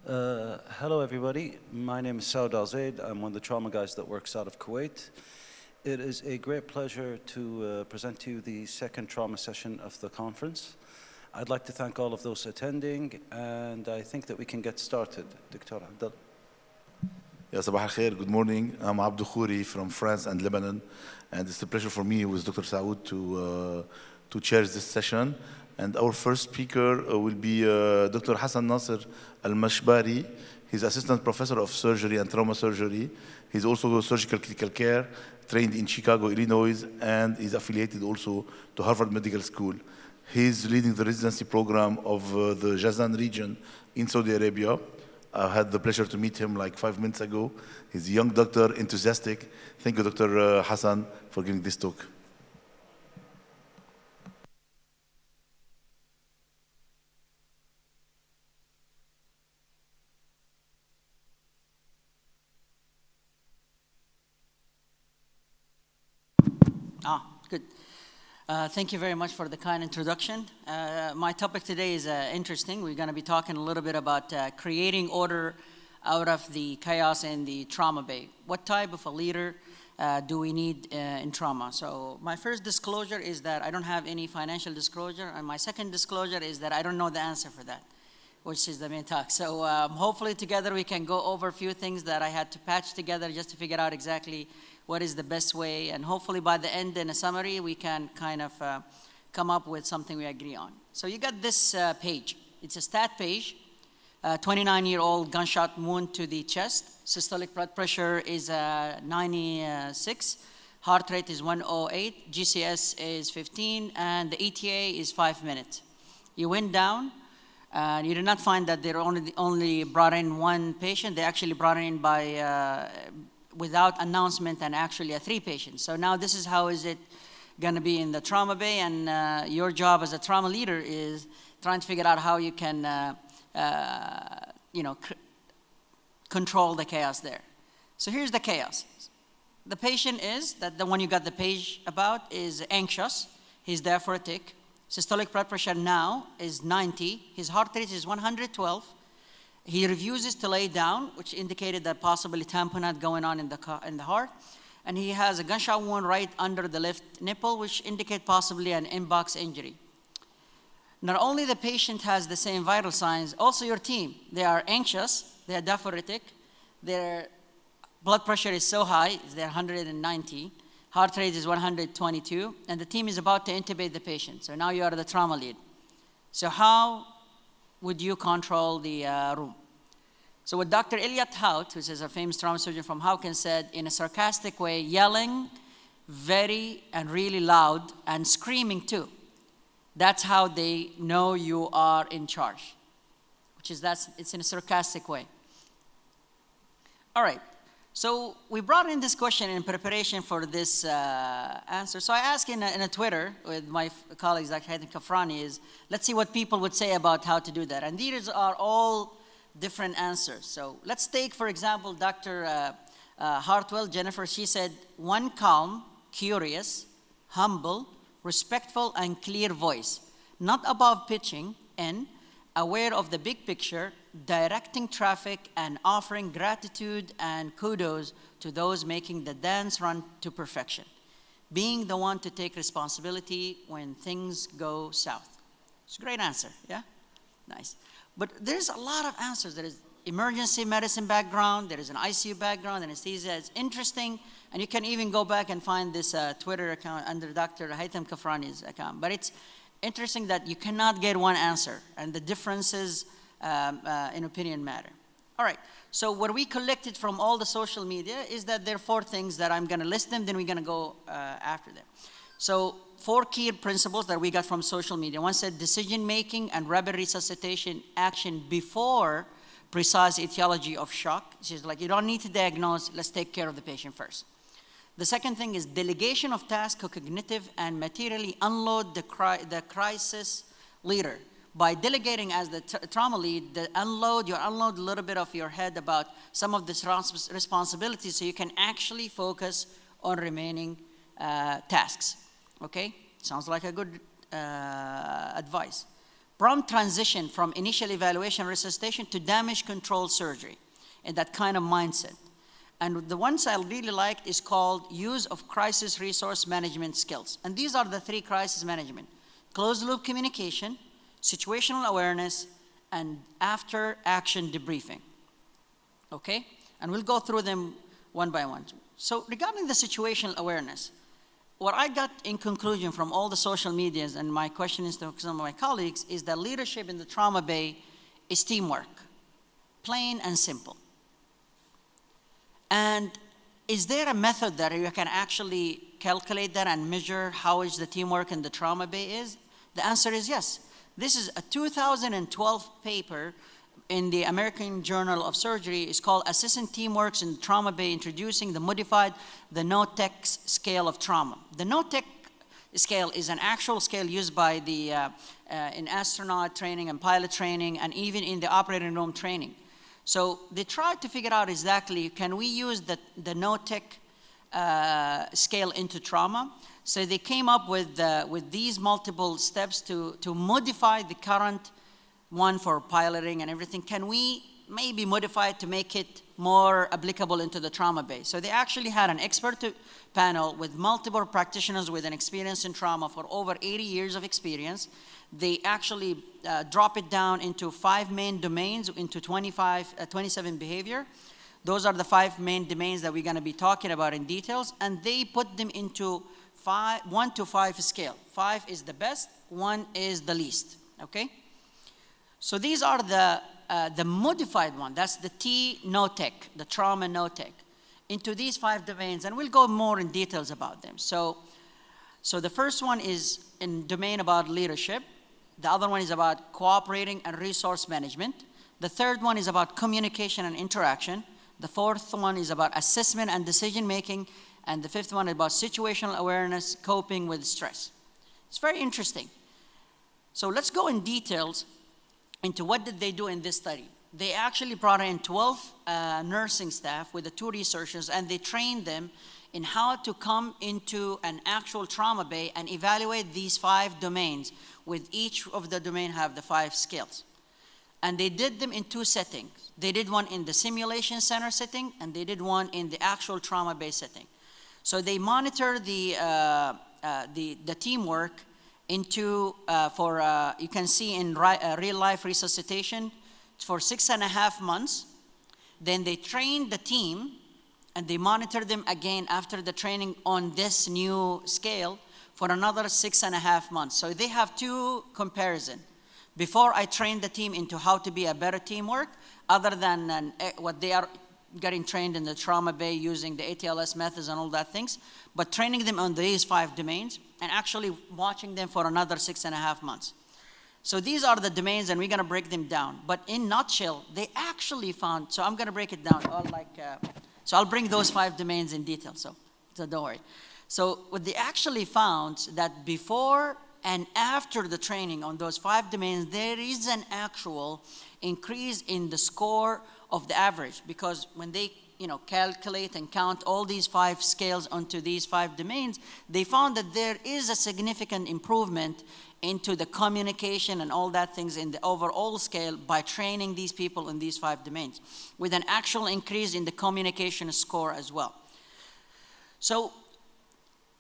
Hello, everybody. My name is Saud Al-Zaid. I'm one of the trauma guys that works out of Kuwait. It is a great pleasure to present to you the second trauma session of the conference. I'd like to thank all of those attending, and I think that we can get started. Dr. Abdel. Ya Sabah al-Khair, good morning. I'm Abdou Khouri from France and Lebanon, and it's a pleasure for me with Dr. Saud to chair this session. And our first speaker will be Dr. Hassan Nasser Al-Mashbari. He's assistant professor of surgery and trauma surgery. He's also surgical critical care, trained in Chicago, Illinois, and is affiliated also to Harvard Medical School. He's leading the residency program of the Jazan region in Saudi Arabia. I had the pleasure to meet him like 5 minutes ago. He's a young doctor, enthusiastic. Thank you, Dr. Hassan, for giving this talk. Good. Thank you very much for the kind introduction. My topic today is interesting. We're going to be talking a little bit about creating order out of the chaos in the trauma bay. What type of a leader do we need in trauma? So my first disclosure is that I don't have any financial disclosure, and my second disclosure is that I don't know the answer for that, which is the main talk. So hopefully together we can go over a few things that I had to patch together just to figure out exactly what is the best way, and hopefully by the end in a summary we can kind of come up with something we agree on. So you got this page. It's a stat page. 29-year-old gunshot wound to the chest. Systolic blood pressure is 96. Heart rate is 108. GCS is 15, and the ETA is 5 minutes. You went down. You did not find that they only brought in one patient. They actually brought in by without announcement, and actually 3 patients. So now this is how is it going to be in the trauma bay, and your job as a trauma leader is trying to figure out how you can control the chaos there. So here's the chaos. The patient is, that the one you got the page about, is anxious. He's diaphoretic. Systolic blood pressure now is 90. His heart rate is 112. He refuses to lay down, which indicated that possibly tamponade going on in the heart. And he has a gunshot wound right under the left nipple, which indicate possibly an inbox injury. Not only the patient has the same vital signs, also your team. They are anxious, they are diaphoretic, their blood pressure is so high, they're 190, heart rate is 122, and the team is about to intubate the patient. So now you are the trauma lead. So how would you control the room? So what Dr. Elliot Hout, who is a famous trauma surgeon from Hawkins, said in a sarcastic way, yelling very and really loud and screaming too. That's how they know you are in charge, it's in a sarcastic way. All right, so we brought in this question in preparation for this answer. So I asked in a Twitter with my colleagues, like Haytham Kafrani, is let's see what people would say about how to do that. And these are all different answers. So let's take, for example, Dr. Hartwell, Jennifer. She said, one calm, curious, humble, respectful, and clear voice, not above pitching, and aware of the big picture, directing traffic, and offering gratitude and kudos to those making the dance run to perfection. Being the one to take responsibility when things go south. It's a great answer, yeah? Nice. But there's a lot of answers. There is emergency medicine background, there is an ICU background, anesthesia. It's interesting, and you can even go back and find this Twitter account under Dr. Haytham Kafrani's account. But it's interesting that you cannot get one answer, and the differences in opinion matter. All right, so what we collected from all the social media is that there are 4 things that I'm gonna list them, then we're gonna go after them. So 4 key principles that we got from social media. One said decision-making and rapid resuscitation action before precise etiology of shock. She's like, you don't need to diagnose, let's take care of the patient first. The second thing is delegation of tasks, cognitive and materially unload the crisis leader. By delegating as the trauma lead, you unload a little bit of your head about some of this responsibilities so you can actually focus on remaining tasks, okay? Sounds like a good advice. prompt transition from initial evaluation resuscitation to damage control surgery, and that kind of mindset. And the ones I really liked is called use of crisis resource management skills. And these are the 3 crisis management: closed loop communication, situational awareness, and after action debriefing. Okay? And we'll go through them one by one. So regarding the situational awareness, what I got in conclusion from all the social medias and my questions to some of my colleagues is that leadership in the trauma bay is teamwork, plain and simple. And is there a method that you can actually calculate that and measure how is the teamwork in the trauma bay is? The answer is yes. This is a 2012 paper in the American Journal of Surgery. It's called Assessing Teamworks in Trauma Bay, Introducing the Modified, the NOTEC Scale of Trauma. The NOTEC scale is an actual scale used by the, in astronaut training and pilot training and even in the operating room training. So they tried to figure out exactly, can we use the NOTEC scale into trauma? So they came up with these multiple steps to modify the current one for piloting and everything. Can we maybe modify it to make it more applicable into the trauma bay? So they actually had an expert panel with multiple practitioners with an experience in trauma for over 80 years of experience. They actually drop it down into 5 main domains, into 27 behavior. Those are the 5 main domains that we're going to be talking about in details, and they put them into 1 to 5 scale. 5 is the best, 1 is the least, okay? So these are the modified one. That's the T-NOTEC, the trauma NOTEC, into these 5 domains, and we'll go more in details about them. So the first one is in domain about leadership. The other one is about cooperating and resource management. The third one is about communication and interaction. The fourth one is about assessment and decision making. And the fifth one is about situational awareness, coping with stress. It's very interesting. So let's go in details into what did they do in this study. They actually brought in 12 nursing staff with the 2 researchers, and they trained them in how to come into an actual trauma bay and evaluate these 5 domains, with each of the domain have the 5 skills. And they did them in 2 settings. They did one in the simulation center setting, and they did one in the actual trauma bay setting. So they monitor the teamwork into, you can see in real life resuscitation for 6.5 months. Then they trained the team, and they monitor them again after the training on this new scale for another 6.5 months. So they have 2 comparison. Before I trained the team into how to be a better teamwork, other than what they are getting trained in the trauma bay using the ATLS methods and all that things, but training them on these 5 domains and actually watching them for another 6.5 months. So these are the domains, and we're going to break them down. But in nutshell, they actually found, so I'm going to break it down. So I'll bring those 5 domains in detail, so don't worry. So what they actually found that before and after the training on those 5 domains, there is an actual increase in the score of the average, because when they calculate and count all these 5 scales onto these 5 domains, they found that there is a significant improvement into the communication and all that things in the overall scale by training these people in these 5 domains, with an actual increase in the communication score as well. So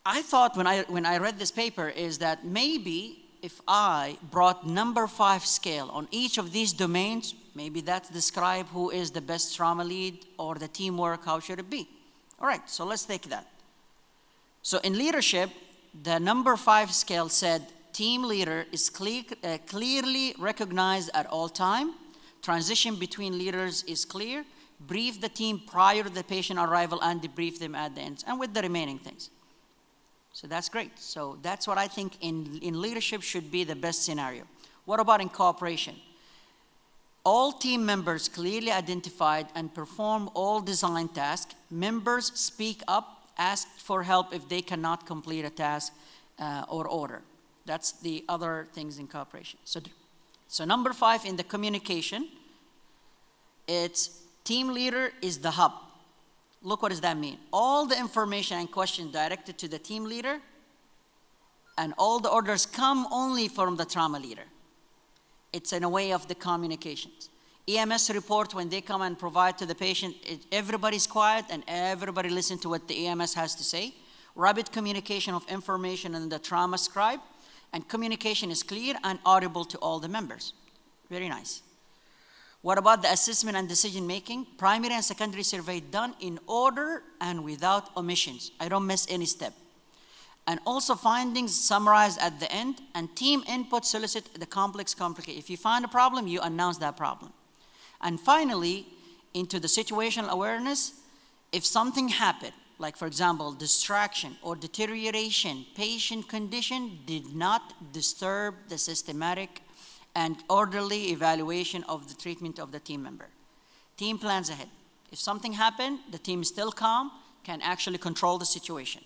I thought when I read this paper is that maybe if I brought number 5 scale on each of these domains, maybe that describe who is the best trauma lead or the teamwork, how should it be? All right, so let's take that. So in leadership, the number 5 scale said team leader is clearly recognized at all time. Transition between leaders is clear. Brief the team prior to the patient arrival and debrief them at the end, and with the remaining things. So that's great. So that's what I think in leadership should be the best scenario. What about in cooperation? All team members clearly identified and perform all design tasks. Members speak up, ask for help if they cannot complete a task or order. That's the other things in cooperation. So number 5 in the communication, it's team leader is the hub. Look, what does that mean? All the information and questions directed to the team leader, and all the orders come only from the trauma leader. It's in a way of the communications. EMS report, when they come and provide to the patient, everybody's quiet and everybody listens to what the EMS has to say. Rapid communication of information in the trauma scribe, and communication is clear and audible to all the members. Very nice. What about the assessment and decision making? Primary and secondary survey done in order and without omissions. I don't miss any step. And also findings summarized at the end, and team input solicit the complex complication. If you find a problem, you announce that problem. And finally, into the situational awareness, if something happened, like for example, distraction or deterioration, patient condition did not disturb the systematic and orderly evaluation of the treatment of the team member. Team plans ahead. If something happened, the team is still calm, can actually control the situation.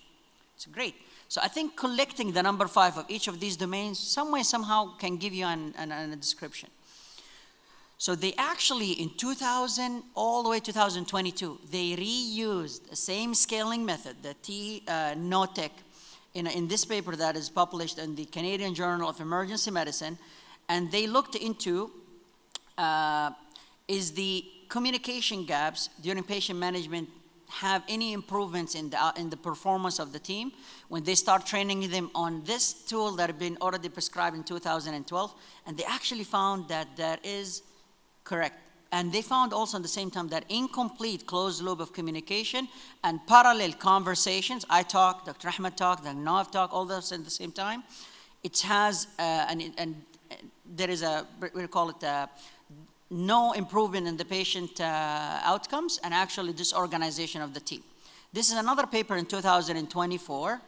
It's great. So I think collecting the number 5 of each of these domains, some way, somehow can give you a description. So they actually, in 2000, all the way 2022, they reused the same scaling method, the NOTEC, in this paper that is published in the Canadian Journal of Emergency Medicine, and they looked into, is the communication gaps during patient management have any improvements in the performance of the team when they start training them on this tool that had been already prescribed in 2012, and they actually found that that is correct. And they found also at the same time that incomplete closed loop of communication and parallel conversations, I talk, Dr. Ahmed talk, Dr. Nawaf talk, all those at the same time, it has, and there is we call it no improvement in the patient outcomes and actually disorganization of the team. This is another paper in 2024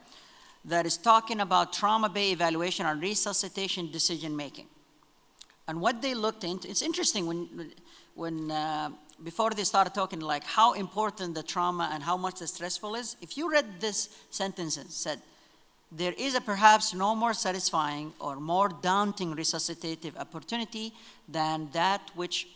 that is talking about trauma bay evaluation and resuscitation decision making. And what they looked into, it's interesting when before they started talking like how important the trauma and how much the stressful is, if you read this sentence and said, there is a perhaps no more satisfying or more daunting resuscitative opportunity than that which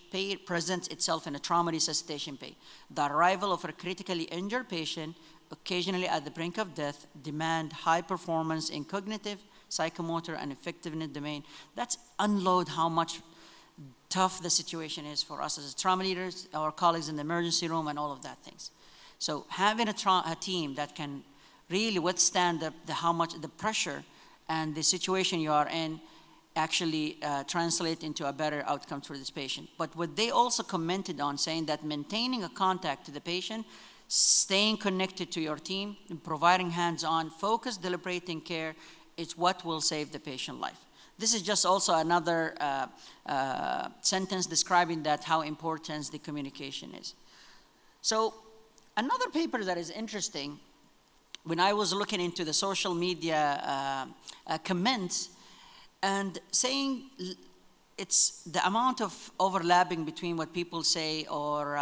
presents itself in a trauma resuscitation bay. The arrival of a critically injured patient, occasionally at the brink of death, demand high performance in cognitive, psychomotor, and effectiveness domain. That's unload how much tough the situation is for us as trauma leaders, our colleagues in the emergency room, and all of that things. So having a team that can really withstand how much the pressure and the situation you are in actually translate into a better outcome for this patient. But what they also commented on, saying that maintaining a contact to the patient, staying connected to your team, and providing hands-on, focused, deliberating care is what will save the patient life. This is just also another sentence describing that how important the communication is. So another paper that is interesting, when I was looking into the social media comments and saying it's the amount of overlapping between what people say, or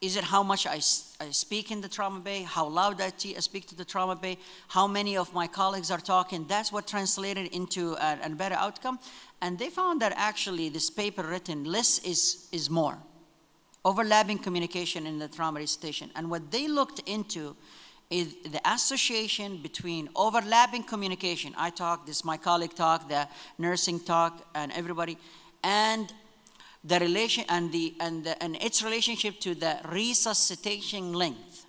is it how much I speak in the trauma bay, how loud I speak to the trauma bay, how many of my colleagues are talking, that's what translated into a better outcome. And they found that actually this paper written, less is more. Overlapping communication in the trauma resuscitation. And what they looked into is the association between overlapping communication. I talk, this my colleague talk, the nursing talk, and everybody, and the relation and its relationship to the resuscitation length.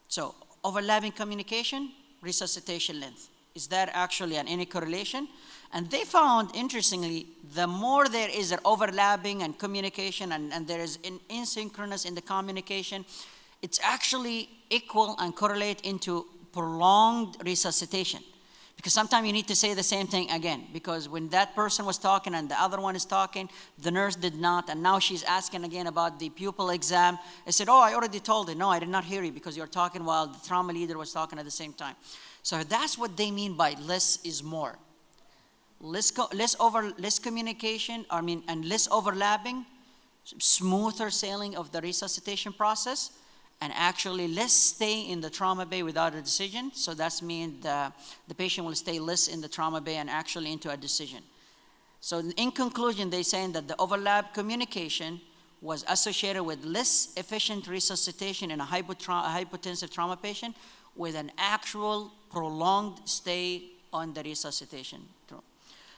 So overlapping communication, resuscitation length. Is there actually any correlation? And they found, interestingly, the more there is an overlapping and communication and there is an asynchronous in the communication, it's actually equal and correlate into prolonged resuscitation. Because sometimes you need to say the same thing again, because when that person was talking and the other one is talking, the nurse did not, and now she's asking again about the pupil exam. I said, oh, I already told it. No, I did not hear you because you're talking while the trauma leader was talking at the same time. So that's what they mean by less is more. Less communication, and less overlapping, smoother sailing of the resuscitation process, and actually less stay in the trauma bay without a decision. So that means the patient will stay less in the trauma bay and actually into a decision. So in conclusion, they're saying that the overlap communication was associated with less efficient resuscitation in a hypotensive trauma patient with an actual prolonged stay on the resuscitation.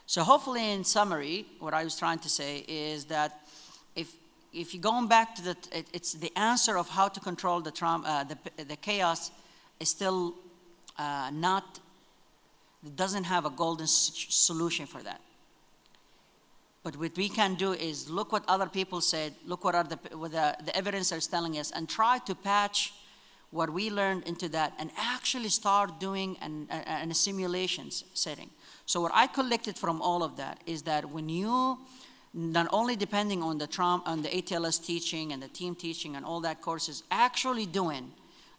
So hopefully, in summary, what I was trying to say is that if you're going back to it's the answer of how to control the trauma, the chaos is still not, it doesn't have a golden solution for that. But what we can do is look what other people said, look what the evidence is telling us, and try to patch what we learned into that and actually start doing a simulations setting. So what I collected from all of that is that when you, not only depending on the trauma, on the ATLS teaching and the team teaching and all that courses, actually doing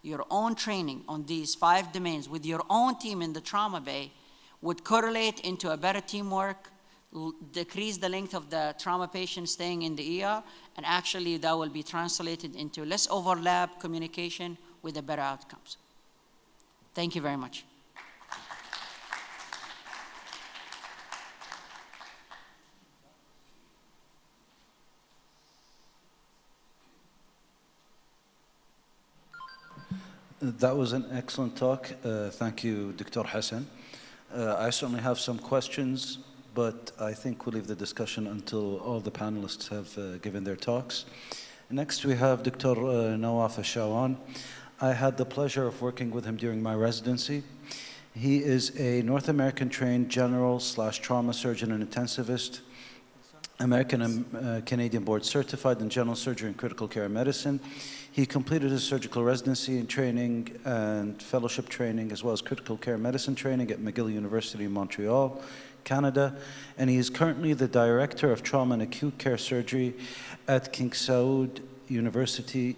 your own training on these 5 domains with your own team in the trauma bay would correlate into a better teamwork, decrease the length of the trauma patient staying in the ER, and actually that will be translated into less overlap communication with the better outcomes. Thank you very much. That was an excellent talk. Thank you, Dr. Hassan. I certainly have some questions, but I think we'll leave the discussion until all the panelists have given their talks. Next, we have Dr. Nawaf Ash-Shawan. I had the pleasure of working with him during my residency. He is a North American trained general/trauma surgeon and intensivist, American and Canadian board certified in general surgery and critical care medicine. He completed his surgical residency and training and fellowship training, as well as critical care medicine training at McGill University in Montreal, Canada. And he is currently the Director of Trauma and Acute Care Surgery at King Saud University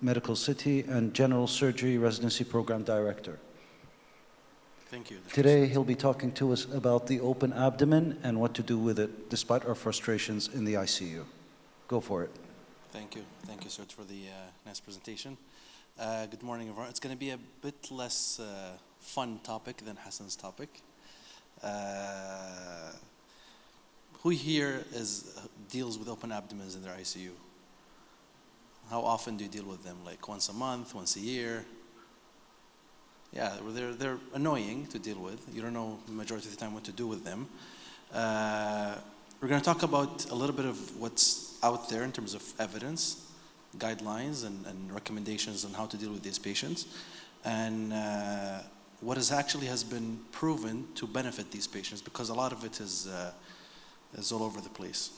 Medical City and General Surgery Residency Program Director. Thank you. Today, he'll be talking to us about the open abdomen and what to do with it, despite our frustrations in the ICU. Go for it. Thank you. Thank you, Serge, for the nice presentation. Good morning, everyone. It's going to be a bit less fun topic than Hassan's topic. Who here deals with open abdomens in their ICU? How often do you deal with them? Like once a month, once a year? Yeah, they're annoying to deal with. You don't know the majority of the time what to do with them. We're going to talk about a little bit of what's out there in terms of evidence, guidelines, and recommendations on how to deal with these patients, and what has been proven to benefit these patients, because a lot of it is all over the place.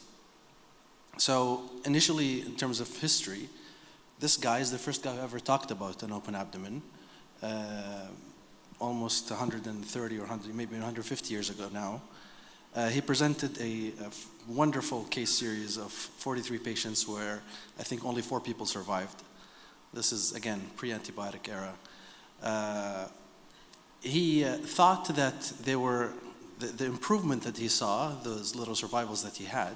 So initially, in terms of history, this guy is the first guy who ever talked about an open abdomen. Almost 130 or 100, maybe 150 years ago now. He presented a wonderful case series of 43 patients where I think only 4 people survived. This is, again, pre-antibiotic era. He thought that the improvement that he saw, those little survivals that he had,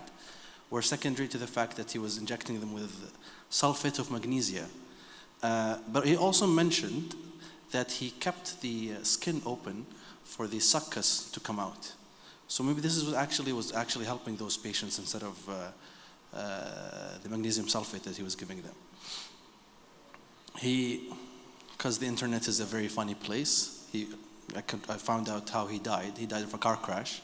were secondary to the fact that he was injecting them with sulfate of magnesia. But he also mentioned that he kept the skin open for the succus to come out. So maybe this was actually helping those patients instead of the magnesium sulfate that he was giving them. Because the internet is a very funny place, I found out how he died. He died of a car crash.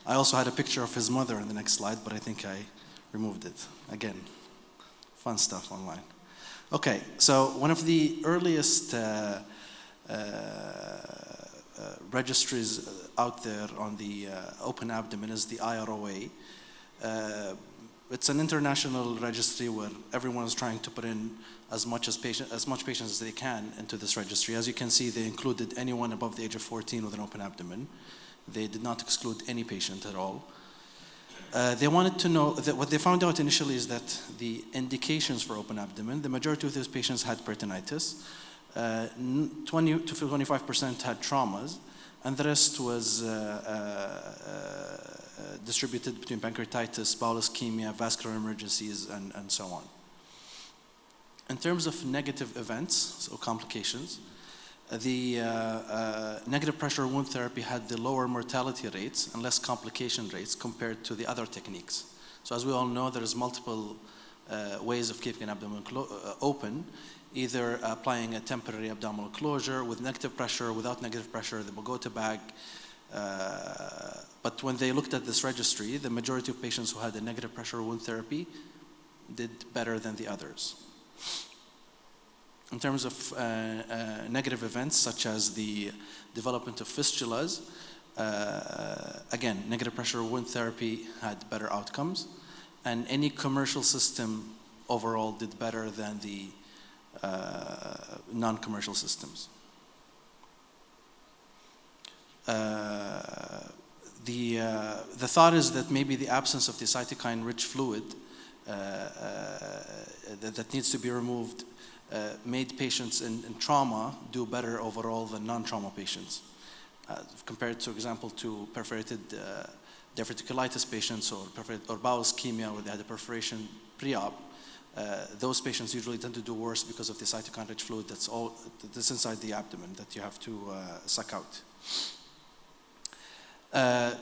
I also had a picture of his mother in the next slide, but I think I removed it. Again, fun stuff online. Okay, so one of the earliest registries out there on the open abdomen is the IROA. It's an international registry where everyone is trying to put in as much patients as they can into this registry. As you can see, they included anyone above the age of 14 with an open abdomen. They did not exclude any patient at all. They wanted to know that what they found out initially is that the indications for open abdomen, the majority of those patients had peritonitis, 20 to 25% had traumas, and the rest was distributed between pancreatitis, bowel ischemia, vascular emergencies, and so on. In terms of negative events, so complications, the negative pressure wound therapy had the lower mortality rates and less complication rates compared to the other techniques. So as we all know, there's multiple ways of keeping an abdomen open, either applying a temporary abdominal closure with negative pressure, without negative pressure, the Bogota bag, But when they looked at this registry, the majority of patients who had a negative pressure wound therapy did better than the others. In terms of negative events, such as the development of fistulas, again, negative pressure wound therapy had better outcomes, and any commercial system overall did better than the non-commercial systems. The thought is that maybe the absence of the cytokine-rich fluid that needs to be removed made patients in trauma do better overall than non-trauma patients. Compared, for example, to perforated diverticulitis patients or bowel ischemia where they had a perforation pre-op, those patients usually tend to do worse because of the cytokine-rich fluid that's inside the abdomen that you have to suck out.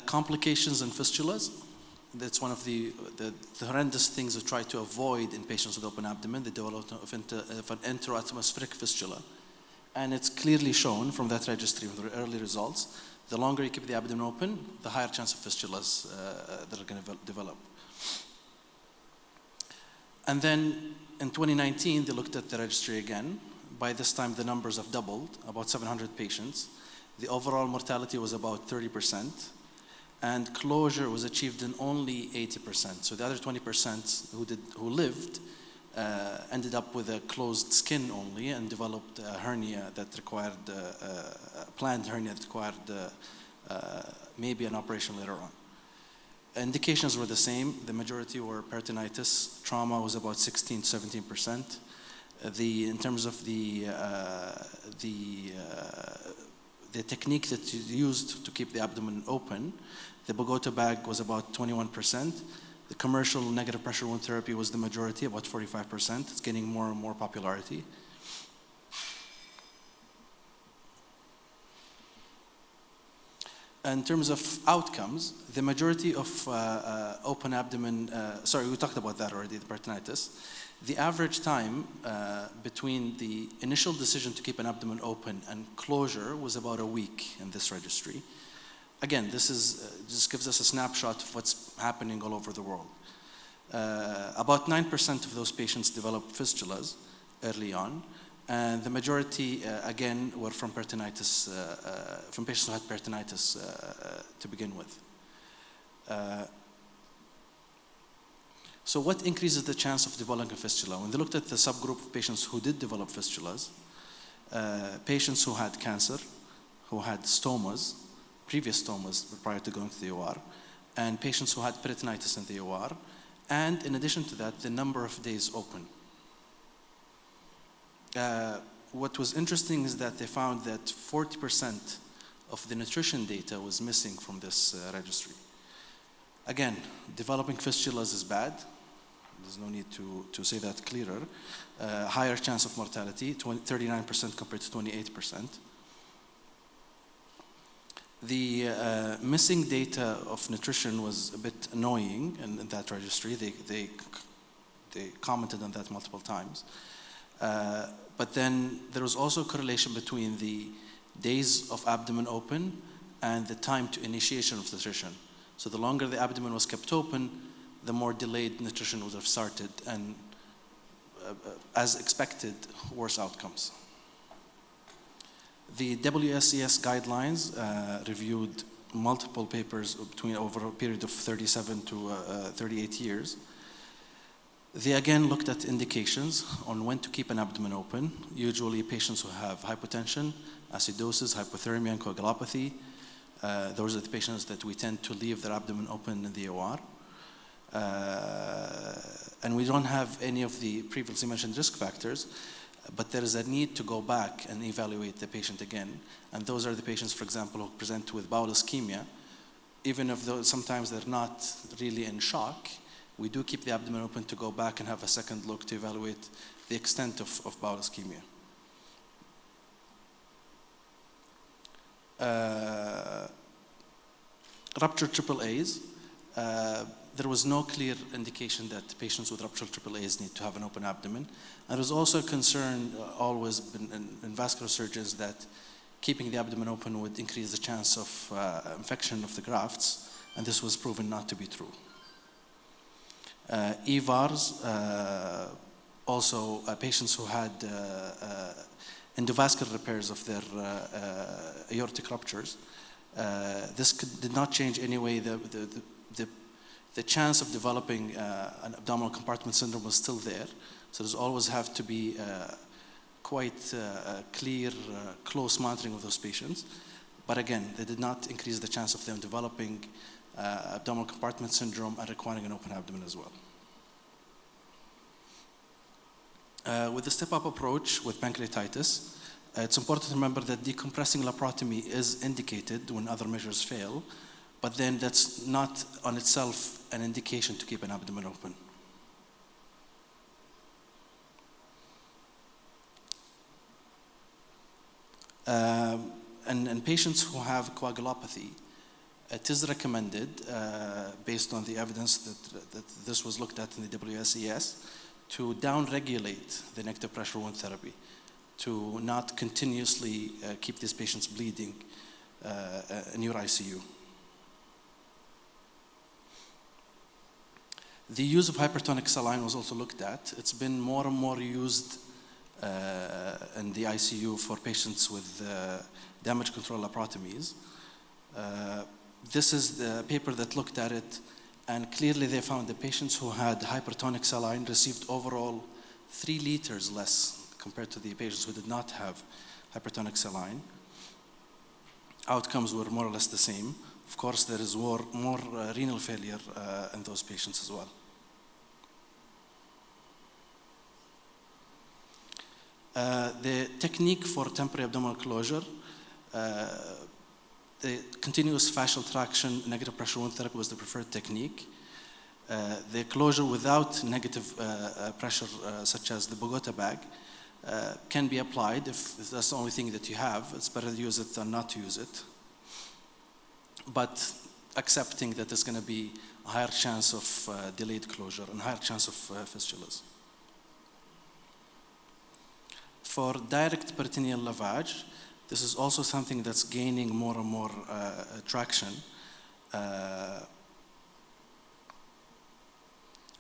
Complications and fistulas. That's one of the horrendous things we try to avoid in patients with open abdomen, the development of an enteroatmospheric fistula. And it's clearly shown from that registry, from the early results, the longer you keep the abdomen open, the higher chance of fistulas that are going to develop. And then in 2019, they looked at the registry again. By this time, the numbers have doubled, about 700 patients. The overall mortality was about 30%. And closure was achieved in only 80%. So the other 20% who lived ended up with a closed skin only and developed a hernia that required, a planned hernia that required maybe an operation later on. Indications were the same. The majority were peritonitis. Trauma was about 16 to 17%. In terms of the technique that is used to keep the abdomen open, the Bogota bag was about 21%. The commercial negative pressure wound therapy was the majority, about 45%. It's gaining more and more popularity. In terms of outcomes, the majority of open abdomen, sorry, we talked about that already, the peritonitis. The average time between the initial decision to keep an abdomen open and closure was about a week in this registry. Again, this just gives us a snapshot of what's happening all over the world. About 9% of those patients developed fistulas early on, and the majority, again, were from peritonitis, from patients who had peritonitis to begin with. So what increases the chance of developing a fistula? When they looked at the subgroup of patients who did develop fistulas, patients who had cancer, who had stomas, previous stomas prior to going to the OR, and patients who had peritonitis in the OR, and in addition to that, the number of days open. What was interesting is that they found that 40% of the nutrition data was missing from this registry. Again, developing fistulas is bad. There's no need to say that clearer. Higher chance of mortality, 39% compared to 28%. The missing data of nutrition was a bit annoying in that registry. They commented on that multiple times. But then there was also a correlation between the days of abdomen open and the time to initiation of nutrition. So the longer the abdomen was kept open, the more delayed nutrition would have started, and as expected, worse outcomes. The WSES guidelines reviewed multiple papers over a period of 37 to 38 years. They again looked at indications on when to keep an abdomen open, usually patients who have hypotension, acidosis, hypothermia, and coagulopathy. Those are the patients that we tend to leave their abdomen open in the OR. And we don't have any of the previously mentioned risk factors, but there is a need to go back and evaluate the patient again. And those are the patients, for example, who present with bowel ischemia. Even if sometimes they're not really in shock, we do keep the abdomen open to go back and have a second look to evaluate the extent of bowel ischemia. Ruptured AAAs. There was no clear indication that patients with ruptured AAAs need to have an open abdomen. And there's also a concern always been in vascular surgeons that keeping the abdomen open would increase the chance of infection of the grafts, and this was proven not to be true. EVARs, also patients who had endovascular repairs of their aortic ruptures, this did not change any way. The chance of developing an abdominal compartment syndrome was still there. So there's always have to be quite clear, close monitoring of those patients. But again, they did not increase the chance of them developing abdominal compartment syndrome and requiring an open abdomen as well. With the step-up approach with pancreatitis, it's important to remember that decompressing laparotomy is indicated when other measures fail, but then that's not on itself an indication to keep an abdomen open. And patients who have coagulopathy, it is recommended, based on the evidence that this was looked at in the WSES, to down-regulate the negative pressure wound therapy, to not continuously keep these patients bleeding in your ICU. The use of hypertonic saline was also looked at. It's been more and more used in the ICU for patients with damage control laparotomies. This is the paper that looked at it, and clearly they found the patients who had hypertonic saline received overall 3 liters less compared to the patients who did not have hypertonic saline. Outcomes were more or less the same. Of course, there is more renal failure in those patients as well. The technique for temporary abdominal closure, the continuous fascial traction negative pressure wound therapy was the preferred technique. The closure without negative pressure, such as the Bogota bag, can be applied if that's the only thing that you have. It's better to use it than not to use it. But accepting that there's going to be a higher chance of delayed closure and higher chance of fistulas. For direct peritoneal lavage, this is also something that's gaining more and more traction.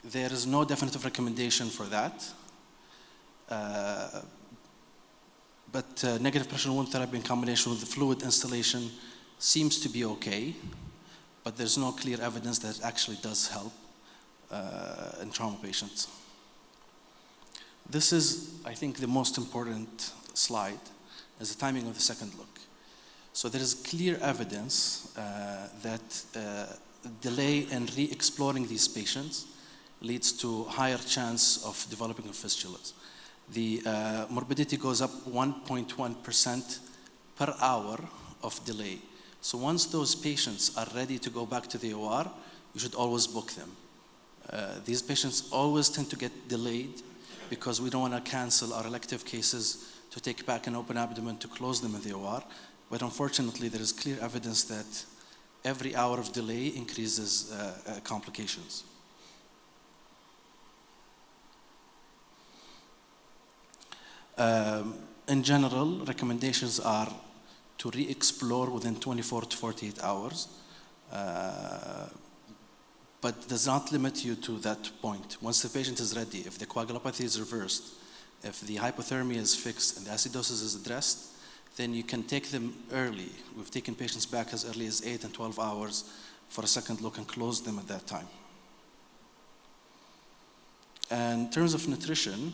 There is no definitive recommendation for that. But negative pressure wound therapy in combination with the fluid installation seems to be okay, but there's no clear evidence that it actually does help in trauma patients. This is, I think, the most important slide, is the timing of the second look. So there is clear evidence that delay in re-exploring these patients leads to higher chance of developing fistulas. The morbidity goes up 1.1% per hour of delay. So once those patients are ready to go back to the OR, you should always book them. These patients always tend to get delayed because we don't want to cancel our elective cases to take back an open abdomen to close them in the OR. But unfortunately, there is clear evidence that every hour of delay increases complications. In general, recommendations are to re-explore within 24 to 48 hours, but does not limit you to that point. Once the patient is ready, if the coagulopathy is reversed, if the hypothermia is fixed and the acidosis is addressed, then you can take them early. We've taken patients back as early as 8 and 12 hours for a second look and close them at that time. And in terms of nutrition,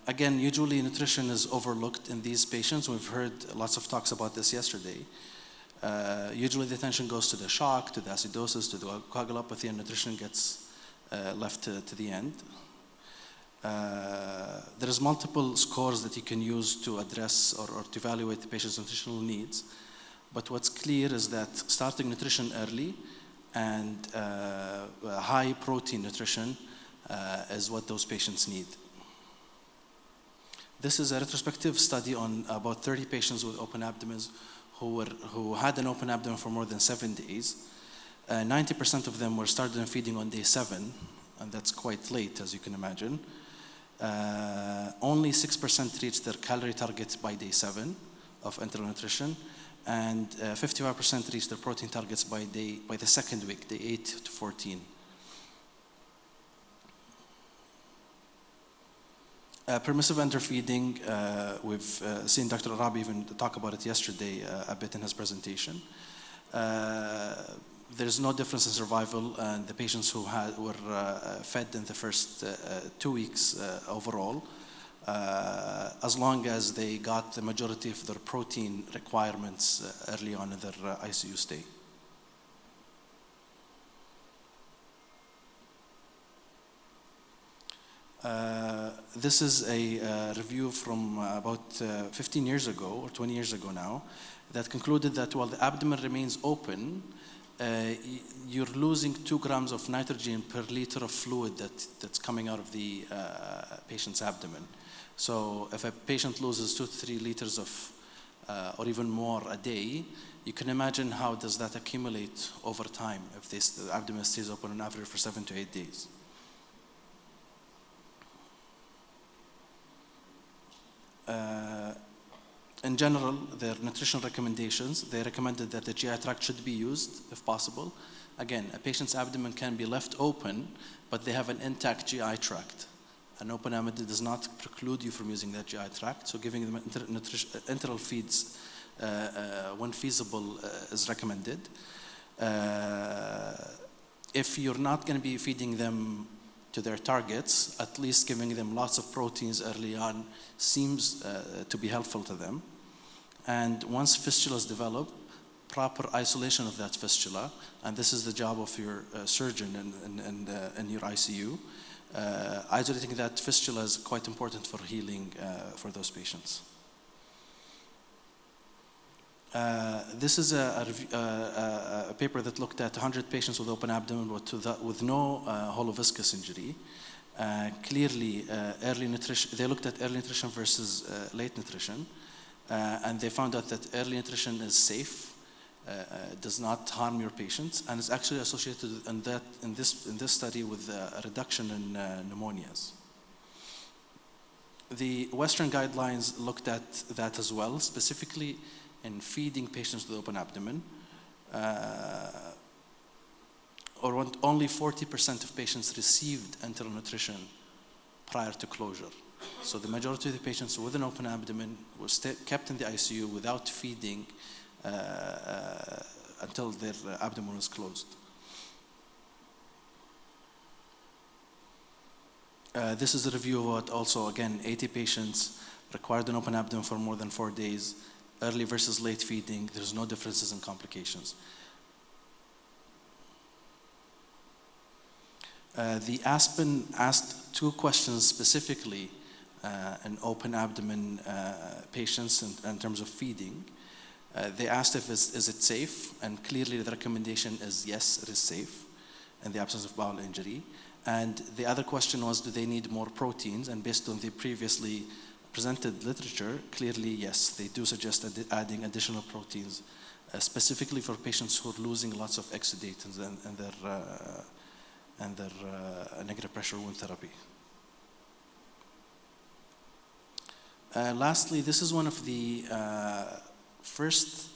again, usually nutrition is overlooked in these patients. We've heard lots of talks about this yesterday. Usually the attention goes to the shock, to the acidosis, to the coagulopathy, and nutrition gets left to the end. There is multiple scores that you can use to address or to evaluate the patient's nutritional needs. But what's clear is that starting nutrition early and high protein nutrition is what those patients need. This is a retrospective study on about 30 patients with open abdomens who had an open abdomen for more than 7 days. 90% of them were started on feeding on day 7, and that's quite late, as you can imagine. Only 6% reached their calorie targets by day 7, of enteral nutrition, and 55% reached their protein targets by the second week, day 8 to 14. Permissive underfeeding, we've seen Dr. Arabi even talk about it yesterday a bit in his presentation. There's no difference in survival, and the patients who were fed in the first 2 weeks overall, as long as they got the majority of their protein requirements early on in their ICU stay. This is a review from about 15 years ago or 20 years ago now that concluded that while the abdomen remains open, you're losing 2 grams of nitrogen per liter of fluid that's coming out of the patient's abdomen. So if a patient loses 2 to 3 liters of, or even more a day, you can imagine how does that accumulate over time if the abdomen stays open on average for 7 to 8 days. In general, their nutrition recommendations, they recommended that the GI tract should be used if possible. Again, a patient's abdomen can be left open, but they have an intact GI tract. An open abdomen does not preclude you from using that GI tract, so giving them enteral feeds when feasible is recommended. If you're not going to be feeding them to their targets, at least giving them lots of proteins early on seems to be helpful to them. And once fistulas develop, proper isolation of that fistula, and this is the job of your surgeon in your ICU, isolating that fistula is quite important for healing for those patients. This is a paper that looked at 100 patients with open abdomen with no hollow viscous injury. Clearly, early nutrition, they looked at early nutrition versus late nutrition, and they found out that early nutrition is safe, does not harm your patients, and is actually associated in this study with a reduction in pneumonias. The Western guidelines looked at that as well, specifically in feeding patients with open abdomen, only 40% of patients received enteral nutrition prior to closure. So the majority of the patients with an open abdomen were kept in the ICU without feeding until their abdomen was closed. This is a review of what also, again, 80 patients required an open abdomen for more than 4 days. Early versus late feeding, there's no differences in complications. The ASPEN asked 2 questions specifically in open abdomen patients in terms of feeding. They asked if is it safe, and clearly the recommendation is yes, it is safe in the absence of bowel injury. And the other question was, do they need more proteins? And based on the previously presented literature, clearly yes, they do suggest adding additional proteins, specifically for patients who are losing lots of exudations and their negative pressure wound therapy. Lastly, this is one of the first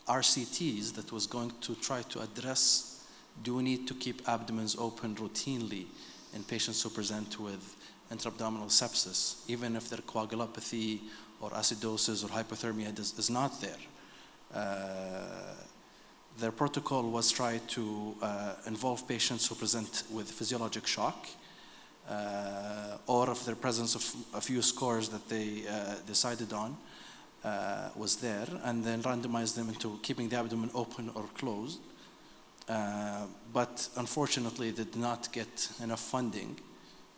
RCTs that was going to try to address, do we need to keep abdomens open routinely in patients who present with intra-abdominal sepsis, even if their coagulopathy or acidosis or hypothermia is not there. Their protocol was try to involve patients who present with physiologic shock, or if their presence of a few scores that they decided on was there, and then randomize them into keeping the abdomen open or closed. But unfortunately, they did not get enough funding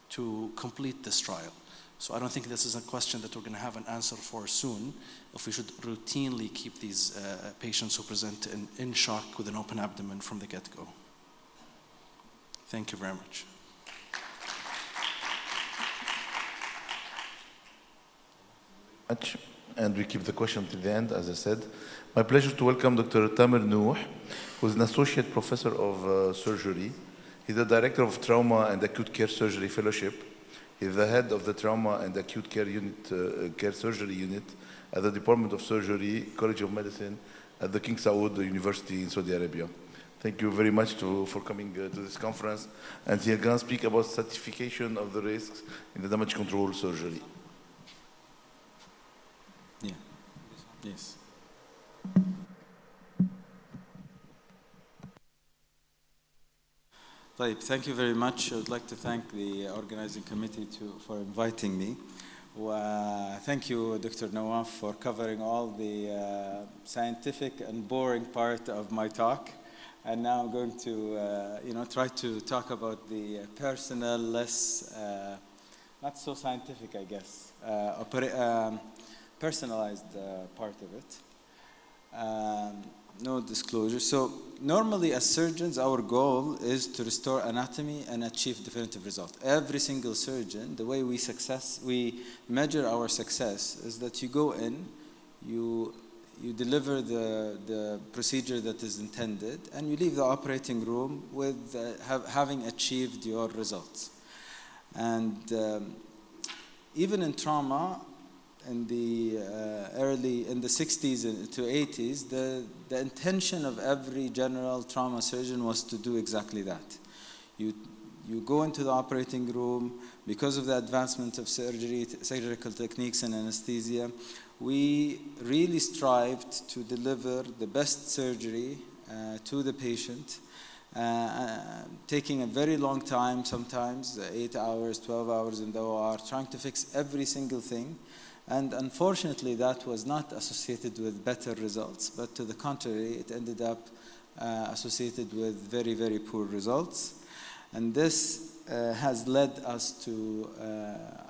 to complete this trial. So I don't think this is a question that we're going to have an answer for soon, if we should routinely keep these patients who present in shock with an open abdomen from the get-go. Thank you very much. And we keep the question to the end, as I said. My pleasure to welcome Dr. Tamer Nouh, who is an associate professor of surgery. He's the director of Trauma and Acute Care Surgery Fellowship. He's the head of the Trauma and Acute Care Unit, Care Surgery Unit at the Department of Surgery, College of Medicine at the King Saud University in Saudi Arabia. Thank you very much for coming to this conference. And he's going to speak about certification of the risks in the damage control surgery. Yeah. Yes. Thank you very much. I would like to thank the organizing committee for inviting me. Thank you, Dr. Nawaf, for covering all the scientific and boring part of my talk. And now I'm going to try to talk about the personal, less, not so scientific, I guess, personalized part of it. No disclosure. So normally as surgeons, our goal is to restore anatomy and achieve definitive result. Every single surgeon, the way we measure our success is that you go in, you deliver the procedure that is intended, and you leave the operating room with having achieved your results. And even in trauma, in the in the 60s to 80s, the intention of every general trauma surgeon was to do exactly that. You go into the operating room. Because of the advancement of surgical techniques and anesthesia, we really strived to deliver the best surgery to the patient, taking a very long time, sometimes 8 hours, 12 hours in the OR, trying to fix every single thing. And unfortunately, that was not associated with better results, but to the contrary, it ended up associated with very, very poor results. And this has led us to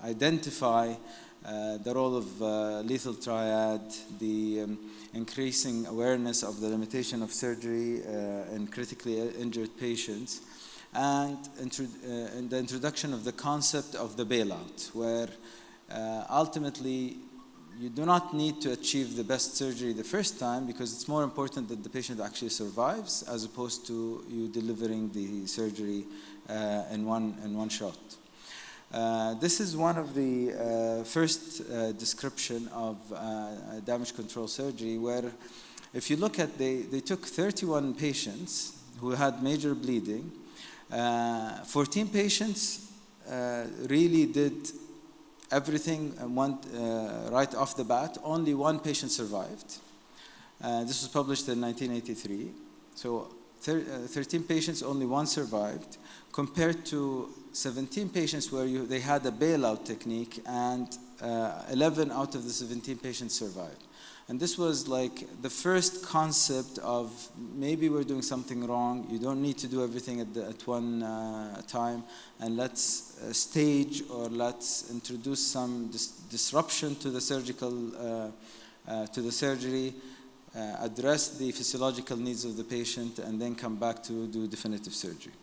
identify the role of lethal triad, the increasing awareness of the limitation of surgery in critically injured patients, and the introduction of the concept of the bailout, where ultimately you do not need to achieve the best surgery the first time, because it's more important that the patient actually survives as opposed to you delivering the surgery in one shot. This is one of the first description of damage control surgery, where if you look at, they took 31 patients who had major bleeding. 14 patients really did everything right off the bat. Only one patient survived. This was published in 1983. So 13 patients, only one survived, compared to 17 patients where they had a bailout technique, and 11 out of the 17 patients survived. And this was like the first concept of maybe we're doing something wrong. You don't need to do everything at one time, and let's stage, or let's introduce some disruption to the surgical to the surgery, address the physiological needs of the patient, and then come back to do definitive surgery.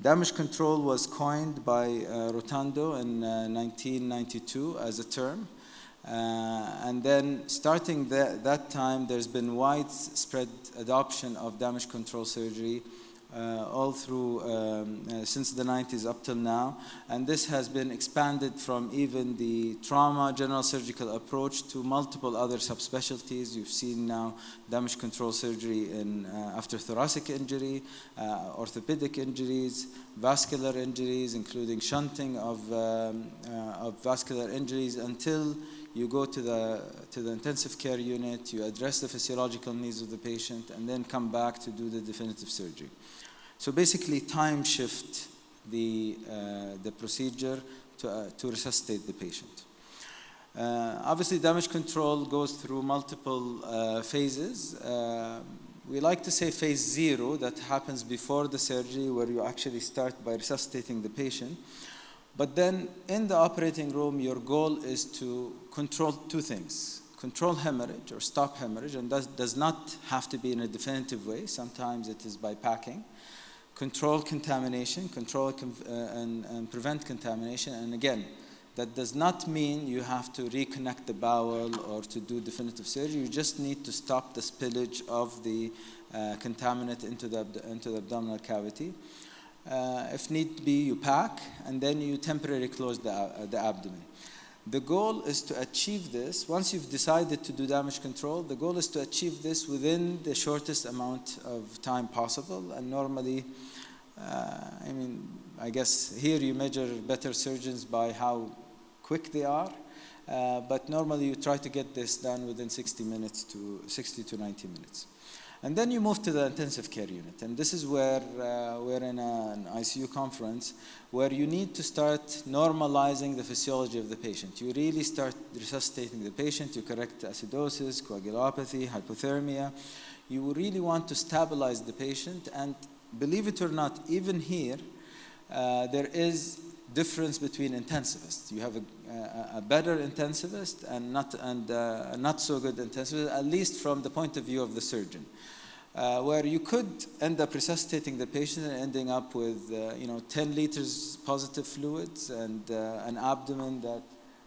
Damage control was coined by Rotondo in 1992 as a term. And then starting that time, there's been widespread adoption of damage control surgery all through since the 90s up till now. And this has been expanded from even the trauma general surgical approach to multiple other subspecialties. You've seen now damage control surgery in after thoracic injury, orthopedic injuries, vascular injuries, including shunting of vascular injuries, until you go to the intensive care unit, you address the physiological needs of the patient, and then come back to do the definitive surgery. So basically, time shift the procedure to resuscitate the patient. Obviously, damage control goes through multiple phases. We like to say phase 0, that happens before the surgery, where you actually start by resuscitating the patient. But then in the operating room, your goal is to control two things: control hemorrhage, or stop hemorrhage, and that does not have to be in a definitive way. Sometimes it is by packing. Control contamination, and prevent contamination. And again, that does not mean you have to reconnect the bowel or to do definitive surgery. You just need to stop the spillage of the contaminant into the abdominal cavity. If need be, you pack, and then you temporarily close the abdomen. The goal is to achieve this. Once you've decided to do damage control, the goal is to achieve this within the shortest amount of time possible. And normally, I guess here you measure better surgeons by how quick they are. But normally you try to get this done within 60 to 90 minutes. And then you move to the intensive care unit. And this is where we're in an ICU conference where you need to start normalizing the physiology of the patient. You really start resuscitating the patient. You correct acidosis, coagulopathy, hypothermia. You really want to stabilize the patient. And believe it or not, even here, there is difference between intensivists. You have a better intensivist and not so good intensivist, at least from the point of view of the surgeon, where you could end up resuscitating the patient and ending up with 10 liters positive fluids and an abdomen that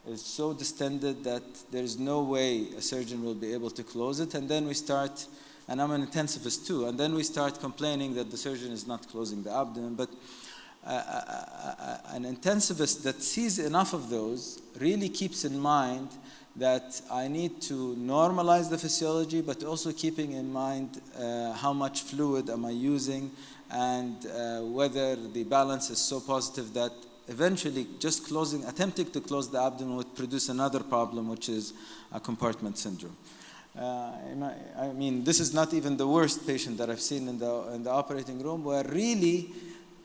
is so distended that there's no way a surgeon will be able to close it. And then we start, and I'm an intensivist too, and then we start complaining that the surgeon is not closing the abdomen. But an intensivist that sees enough of those really keeps in mind that I need to normalize the physiology, but also keeping in mind how much fluid am I using and whether the balance is so positive that eventually just attempting to close the abdomen would produce another problem, which is a compartment syndrome. This is not even the worst patient that I've seen in the operating room, where really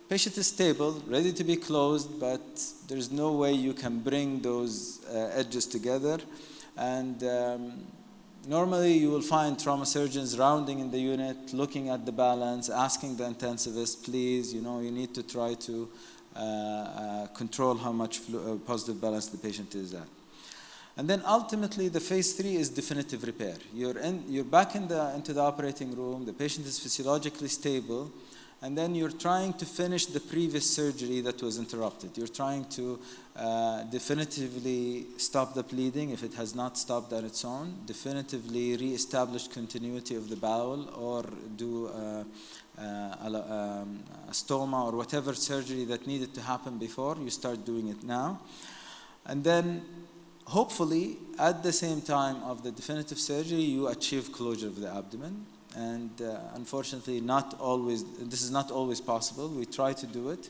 patient is stable, ready to be closed, but there's no way you can bring those edges together. And normally you will find trauma surgeons rounding in the unit, looking at the balance, asking the intensivist, please, you need to try to control how much positive balance the patient is at. And then ultimately, the phase 3 is definitive repair. You're back into the operating room, the patient is physiologically stable, and then you're trying to finish the previous surgery that was interrupted. You're trying to definitively stop the bleeding if it has not stopped on its own, definitively re-establish continuity of the bowel, or do a stoma or whatever surgery that needed to happen before. You start doing it now. And then hopefully, at the same time of the definitive surgery, you achieve closure of the abdomen. And unfortunately, this is not always possible. We try to do it.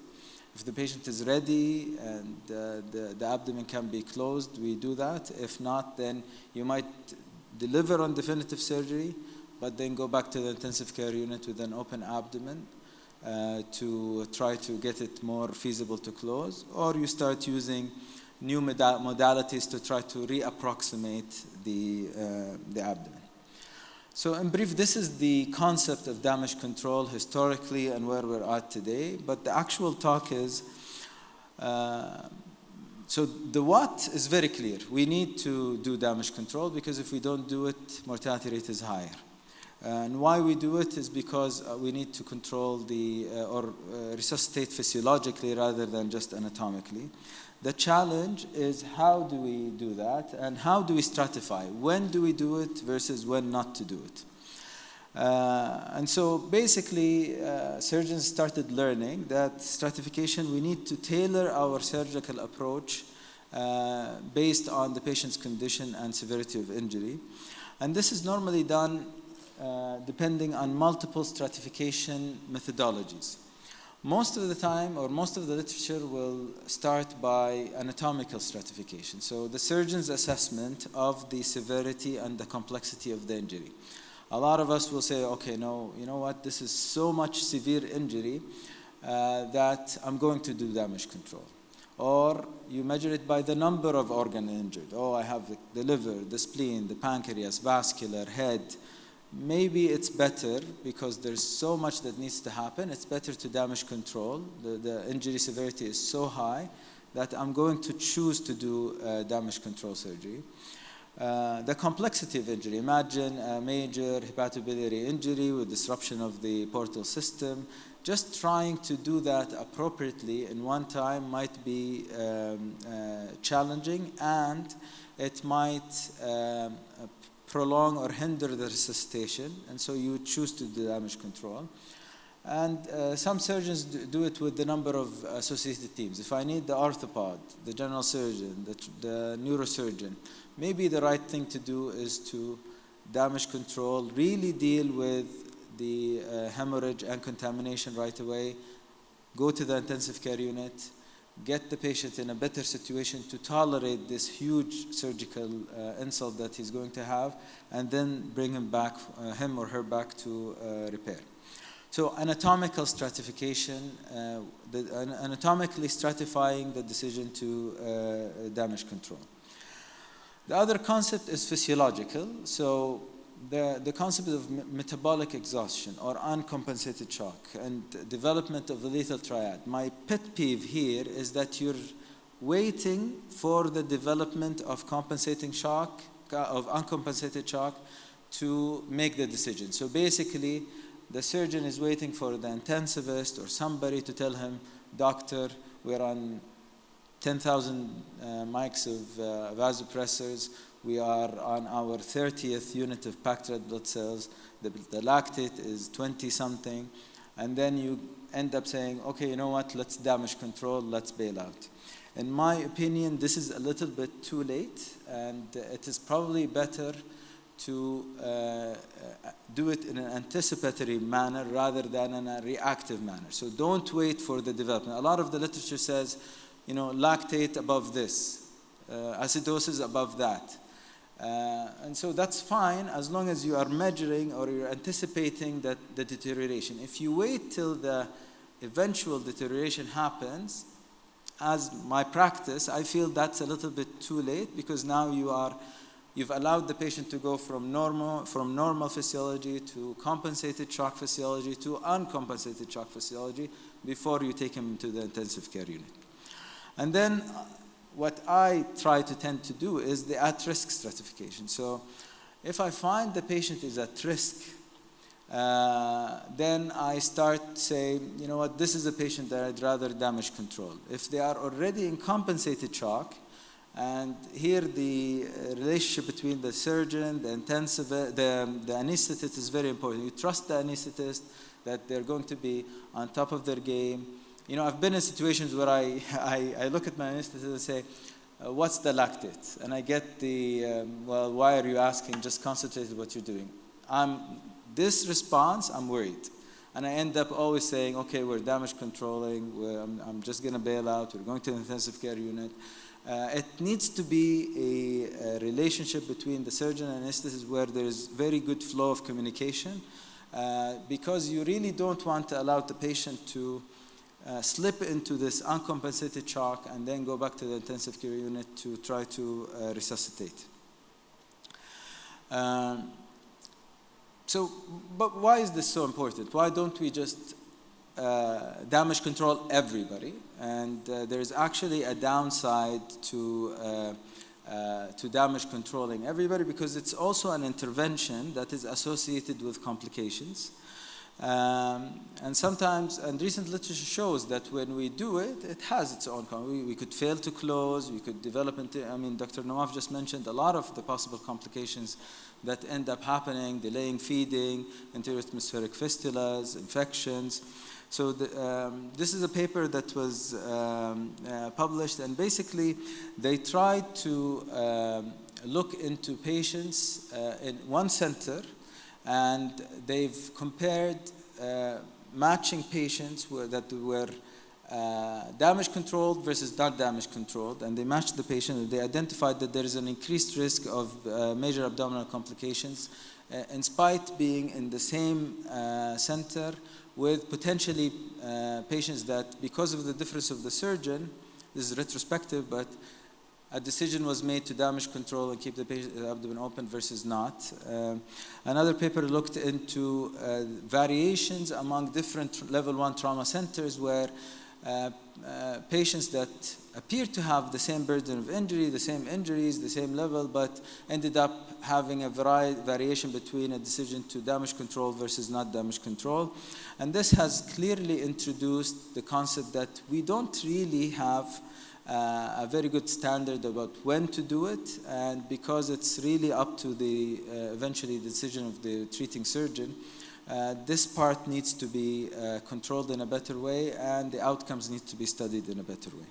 If the patient is ready and the abdomen can be closed, we do that. If not, then you might deliver on definitive surgery, but then go back to the intensive care unit with an open abdomen to try to get it more feasible to close. Or you start using new modalities to try to reapproximate the abdomen. So in brief, this is the concept of damage control historically and where we're at today. But the actual talk is, so the what is very clear. We need to do damage control because if we don't do it, mortality rate is higher. And why we do it is because we need to control or resuscitate physiologically rather than just anatomically. The challenge is how do we do that and how do we stratify? When do we do it versus when not to do it? And so basically, surgeons started learning that stratification, we need to tailor our surgical approach based on the patient's condition and severity of injury. And this is normally done depending on multiple stratification methodologies. Most of the time, or most of the literature will start by anatomical stratification. So the surgeon's assessment of the severity and the complexity of the injury. A lot of us will say, okay, no, you know what, this is so much severe injury that I'm going to do damage control. Or you measure it by the number of organs injured. Oh, I have the liver, the spleen, the pancreas, vascular, head. Maybe it's better, because there's so much that needs to happen, it's better to damage control. The injury severity is so high that I'm going to choose to do damage control surgery. The complexity of injury. Imagine a major hepatobiliary injury with disruption of the portal system. Just trying to do that appropriately in one time might be challenging, and it might prolong or hinder the resuscitation, and so you choose to do damage control. And some surgeons do it with the number of associated teams. If I need the orthopod, the general surgeon, the neurosurgeon, maybe the right thing to do is to damage control, really deal with the hemorrhage and contamination right away, go to the intensive care unit, get the patient in a better situation to tolerate this huge surgical insult that he's going to have, and then bring him back, him or her back to repair. So anatomical stratification, anatomically stratifying the decision to damage control. The other concept is physiological. So the concept of metabolic exhaustion or uncompensated shock and development of the lethal triad. My pet peeve here is that you're waiting for the development of compensating shock, of uncompensated shock, to make the decision. So basically, the surgeon is waiting for the intensivist or somebody to tell him, doctor, we're on 10,000 mics of vasopressors. We are on our 30th unit of packed red blood cells. The lactate is 20 something. And then you end up saying, okay, you know what, let's damage control, let's bail out. In my opinion, this is a little bit too late, and it is probably better to do it in an anticipatory manner rather than in a reactive manner. So don't wait for the development. A lot of the literature says, you know, lactate above this, acidosis above that. And so that's fine as long as you are measuring or you're anticipating that the deterioration. If you wait till the eventual deterioration happens, as my practice, I feel that's a little bit too late, because now you've allowed the patient to go from normal physiology to compensated shock physiology to uncompensated shock physiology before you take him to the intensive care unit. And then what I try to tend to do is the at-risk stratification. So if I find the patient is at risk, then I start saying, you know what, this is a patient that I'd rather damage control. If they are already in compensated shock, and here the relationship between the surgeon, the intensivist, the anesthetist is very important. You trust the anesthetist that they're going to be on top of their game. You know, I've been in situations where I look at my anesthetist and say, what's the lactate? And I get the, well, why are you asking? Just concentrate on what you're doing. This response, I'm worried. And I end up always saying, okay, we're damage controlling. I'm just going to bail out. We're going to the intensive care unit. It needs to be a relationship between the surgeon and anesthetist where there is very good flow of communication, because you really don't want to allow the patient to slip into this uncompensated shock and then go back to the intensive care unit to try to resuscitate. But why is this so important? Why don't we just damage control everybody? And there is actually a downside to damage controlling everybody, because it's also an intervention that is associated with complications. And sometimes, and recent literature shows that when we do it, it has its own, we could fail to close, we could develop into, I mean, Dr. Nawaf just mentioned a lot of the possible complications that end up happening, delaying feeding, anterior atmospheric fistulas, infections. So this is a paper that was published, and basically they tried to look into patients in one center, and they've compared matching patients that were damage controlled versus not damage controlled, and they matched the patient, and they identified that there is an increased risk of major abdominal complications in spite being in the same center with potentially patients that, because of the difference of the surgeon, this is retrospective, but a decision was made to damage control and keep the abdomen open versus not. Another paper looked into variations among different level 1 trauma centers where patients that appeared to have the same burden of injury, the same injuries, the same level, but ended up having a variation between a decision to damage control versus not damage control. And this has clearly introduced the concept that we don't really have a very good standard about when to do it, and because it's really up to the eventually the decision of the treating surgeon, This part needs to be controlled in a better way, and the outcomes need to be studied in a better way.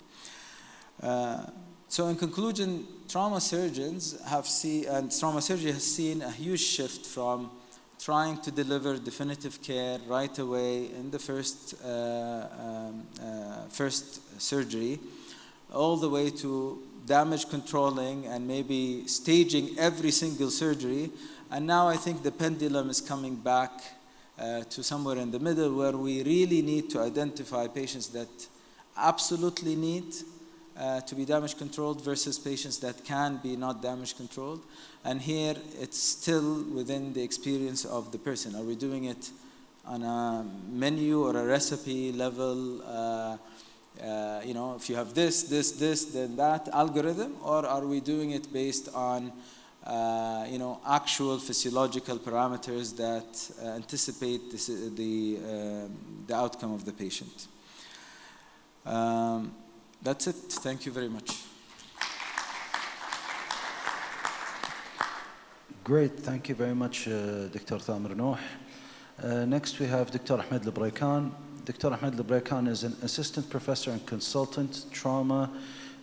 So in conclusion, trauma surgeons have seen, and trauma surgery has seen a huge shift from trying to deliver definitive care right away in the first surgery, all the way to damage controlling and maybe staging every single surgery. And now I think the pendulum is coming back to somewhere in the middle, where we really need to identify patients that absolutely need to be damage controlled versus patients that can be not damage controlled. And here it's still within the experience of the person. Are we doing it on a menu or a recipe level? You know, if you have this, then that algorithm, or are we doing it based on you know, actual physiological parameters that anticipate the outcome of the patient? That's it. Thank you very much. Great, thank you very much, Dr. Thamer Nouh. Next we have Dr. Ahmed Lebraikan. Dr. Ahmed Lebraikan is an assistant professor and consultant, trauma,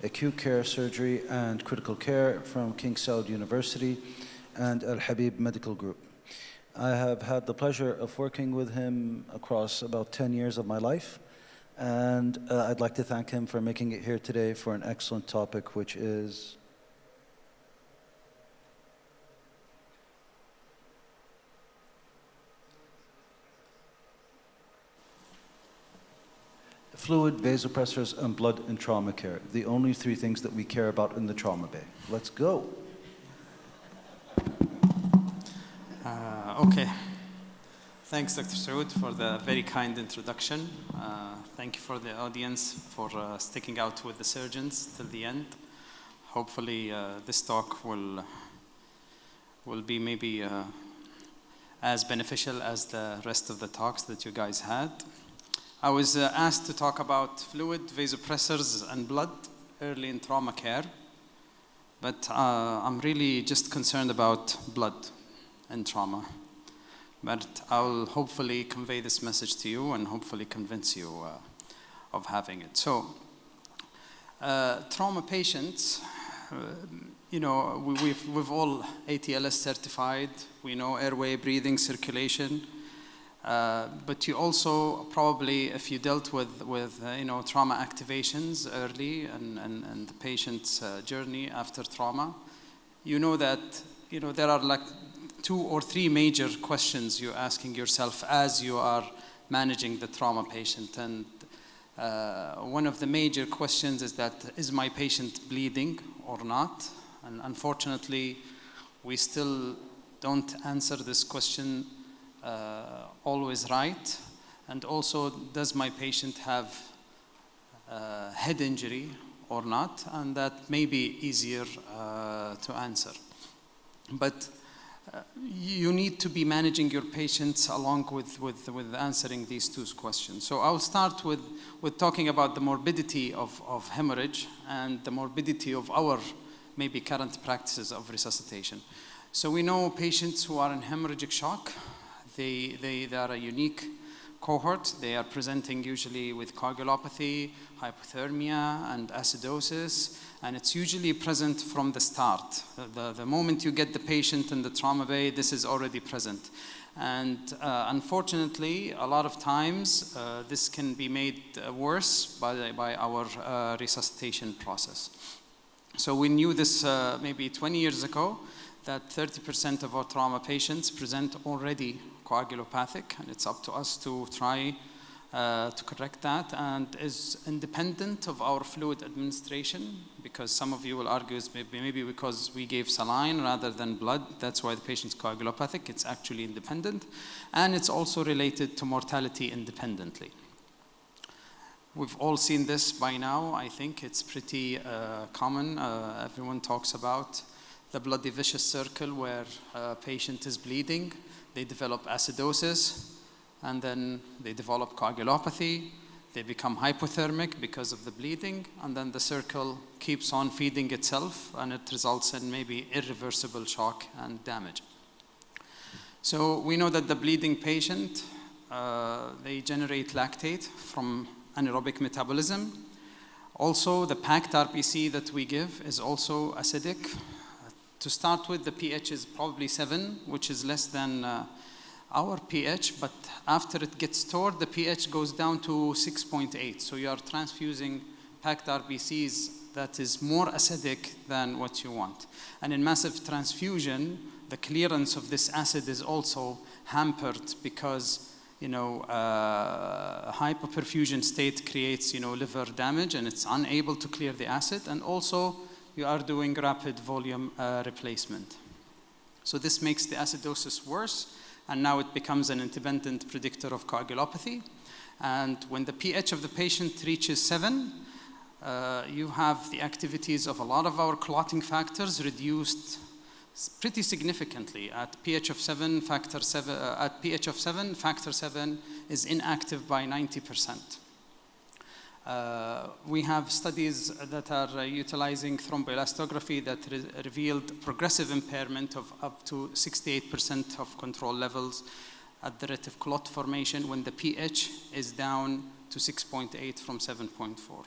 acute care surgery, and critical care from King Saud University and Al Habib Medical Group. I have had the pleasure of working with him across about 10 years of my life, and I'd like to thank him for making it here today for an excellent topic, which is fluid, vasopressors, and blood in trauma care. The only three things that we care about in the trauma bay. Let's go. Okay. Thanks, Dr. Saud, for the very kind introduction. Thank you for the audience for sticking out with the surgeons till the end. Hopefully, this talk will be maybe as beneficial as the rest of the talks that you guys had. I was asked to talk about fluid, vasopressors, and blood early in trauma care, but I'm really just concerned about blood and trauma. But I'll hopefully convey this message to you and hopefully convince you of having it. So, trauma patients, you know, we've all ATLS certified. We know airway, breathing, circulation. But you also probably, if you dealt with you know, trauma activations early and the patient's journey after trauma, you know that, you know, there are like 2 or 3 major questions you're asking yourself as you are managing the trauma patient. And one of the major questions is that, is my patient bleeding or not? And unfortunately, we still don't answer this question always right. And also, does my patient have head injury or not? And that may be easier to answer. But you need to be managing your patients along with answering these 2 questions. So I'll start with talking about the morbidity of hemorrhage and the morbidity of our maybe current practices of resuscitation. So we know patients who are in hemorrhagic shock, they are a unique cohort. They are presenting usually with coagulopathy, hypothermia, and acidosis, and it's usually present from the start. The moment you get the patient in the trauma bay, this is already present. And unfortunately, a lot of times, this can be made worse by our resuscitation process. So we knew this maybe 20 years ago, that 30% of our trauma patients present already coagulopathic, and it's up to us to try to correct that, and is independent of our fluid administration, because some of you will argue it's maybe because we gave saline rather than blood, that's why the patient's coagulopathic. It's actually independent, and it's also related to mortality independently. We've all seen this by now. I think it's pretty common. Everyone talks about the bloody vicious circle where a patient is bleeding, they develop acidosis, and then they develop coagulopathy, they become hypothermic because of the bleeding, and then the circle keeps on feeding itself, and it results in maybe irreversible shock and damage. So we know that the bleeding patient, they generate lactate from anaerobic metabolism. Also, the packed RBC that we give is also acidic. To start with, the pH is probably 7, which is less than our pH, but after it gets stored, the pH goes down to 6.8. So you are transfusing packed RBCs that is more acidic than what you want. And in massive transfusion, the clearance of this acid is also hampered because hypoperfusion state creates liver damage, and it's unable to clear the acid, and also you are doing rapid volume replacement. So this makes the acidosis worse, and now it becomes an independent predictor of coagulopathy. And when the pH of the patient reaches 7, you have the activities of a lot of our clotting factors reduced pretty significantly. At pH of 7, factor 7 is inactive by 90%. We have studies that are utilizing thromboelastography that revealed progressive impairment of up to 68% of control levels at the rate of clot formation when the pH is down to 6.8 from 7.4.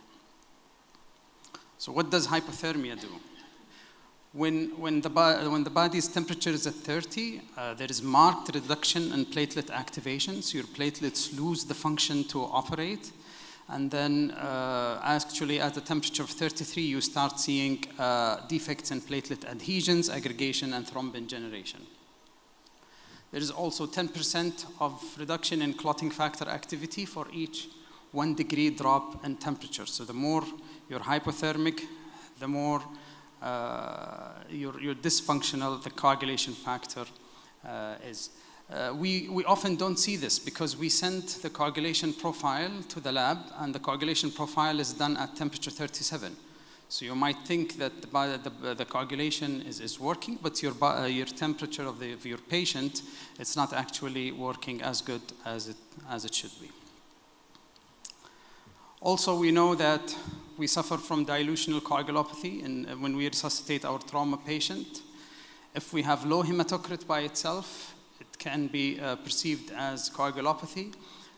So what does hypothermia do? When the body's temperature is at 30, there is marked reduction in platelet activation, so your platelets lose the function to operate. And then actually at the temperature of 33, you start seeing defects in platelet adhesions, aggregation, and thrombin generation. There is also 10% of reduction in clotting factor activity for each 1 degree drop in temperature. So the more you're hypothermic, the more you're dysfunctional the coagulation factor is. We often don't see this because we send the coagulation profile to the lab, and the coagulation profile is done at temperature 37. So you might think that the coagulation is working, but your temperature of your patient, it's not actually working as good as it should be. Also, we know that we suffer from dilutional coagulopathy when we resuscitate our trauma patient. If we have low hematocrit by itself, it can be perceived as coagulopathy,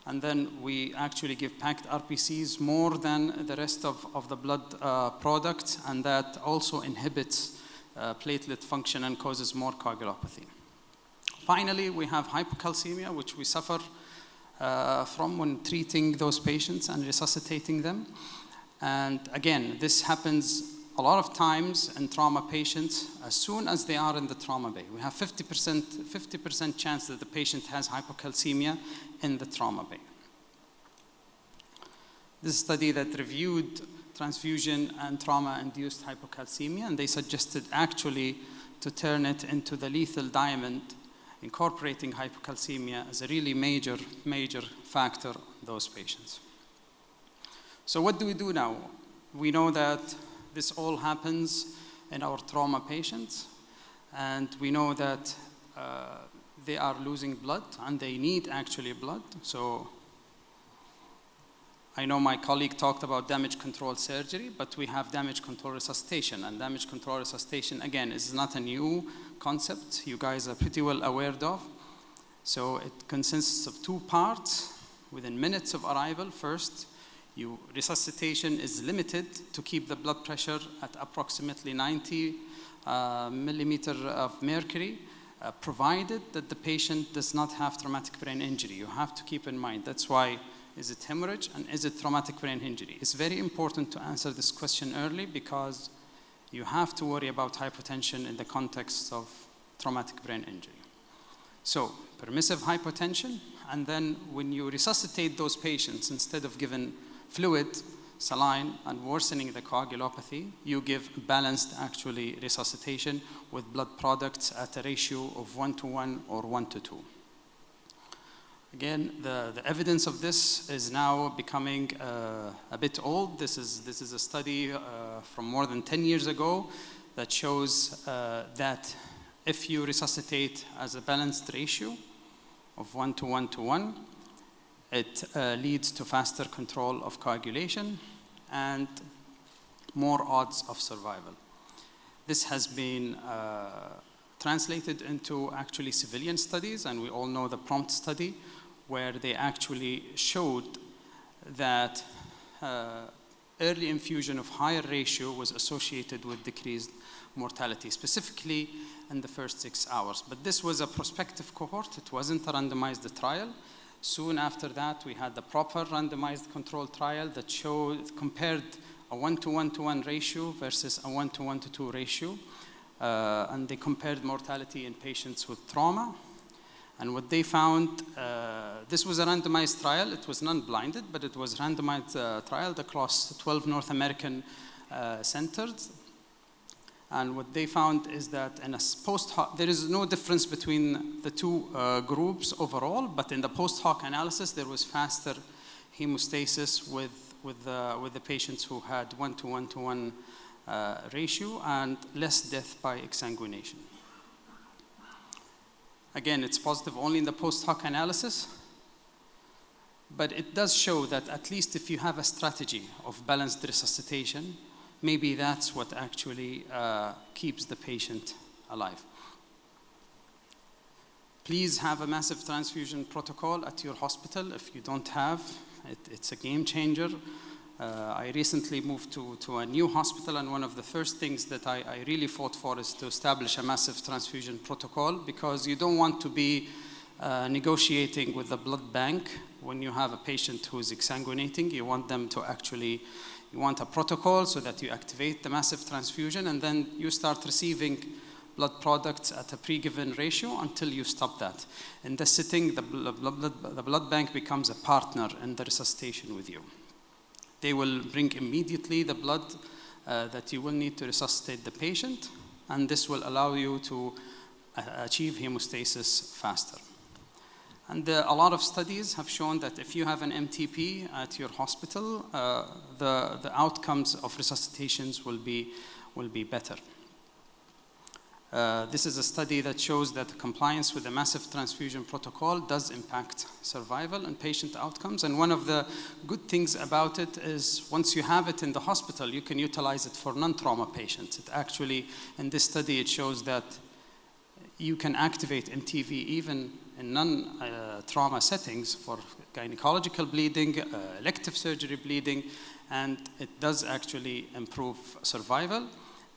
and then we actually give packed RBCs more than the rest of the blood products, and that also inhibits platelet function and causes more coagulopathy. Finally, we have hypocalcemia, which we suffer from when treating those patients and resuscitating them. And again, this happens a lot of times in trauma patients as soon as they are in the trauma bay. We have 50% chance that the patient has hypocalcemia in the trauma bay. This study that reviewed transfusion and trauma-induced hypocalcemia, and they suggested actually to turn it into the lethal diamond, incorporating hypocalcemia as a really major factor in those patients. So what do we do now? We know that this all happens in our trauma patients, and we know that they are losing blood, and they need actually blood. So I know my colleague talked about damage control surgery, but we have damage control resuscitation, and damage control resuscitation, again, is not a new concept. You guys are pretty well aware of. So it consists of 2 parts. Within minutes of arrival, first, resuscitation is limited to keep the blood pressure at approximately 90 millimeter of mercury, provided that the patient does not have traumatic brain injury. You have to keep in mind, that's why, is it hemorrhage and is it traumatic brain injury? It's very important to answer this question early because you have to worry about hypotension in the context of traumatic brain injury. So, permissive hypotension, and then when you resuscitate those patients, instead of giving fluid, saline, and worsening the coagulopathy, you give balanced actually resuscitation with blood products at a ratio of 1:1 or 1:2. Again, the evidence of this is now becoming a bit old. This is a study from more than 10 years ago that shows that if you resuscitate as a balanced ratio of 1:1, it leads to faster control of coagulation and more odds of survival. This has been translated into actually civilian studies, and we all know the PROMPT study, where they actually showed that early infusion of higher ratio was associated with decreased mortality, specifically in the first 6 hours. But this was a prospective cohort. It wasn't a randomized trial. Soon after that, we had the proper randomized control trial that compared a 1:1:1 ratio versus a 1:1:2 ratio. And they compared mortality in patients with trauma. And what they found, this was a randomized trial. It was non-blinded, but it was randomized trial across 12 North American centers. And what they found is that in a post-hoc, there is no difference between the two groups overall, but in the post-hoc analysis, there was faster hemostasis with the patients who had 1:1:1 ratio and less death by exsanguination. Again, it's positive only in the post-hoc analysis, but it does show that at least if you have a strategy of balanced resuscitation, maybe that's what actually keeps the patient alive. Please have a massive transfusion protocol at your hospital. If you don't have, it's a game changer. I recently moved to a new hospital, and one of the first things that I really fought for is to establish a massive transfusion protocol, because you don't want to be negotiating with the blood bank when you have a patient who is exsanguinating. You want them to actually, you want a protocol so that you activate the massive transfusion, and then you start receiving blood products at a pre-given ratio until you stop that. In this setting, the blood bank becomes a partner in the resuscitation with you. They will bring immediately the blood that you will need to resuscitate the patient, and this will allow you to achieve hemostasis faster. And a lot of studies have shown that if you have an MTP at your hospital, the outcomes of resuscitations will be better. This is a study that shows that compliance with the massive transfusion protocol does impact survival and patient outcomes. And one of the good things about it is once you have it in the hospital, you can utilize it for non-trauma patients. It actually, in this study, it shows that you can activate MTV even in non-trauma settings for gynecological bleeding, elective surgery bleeding, and it does actually improve survival.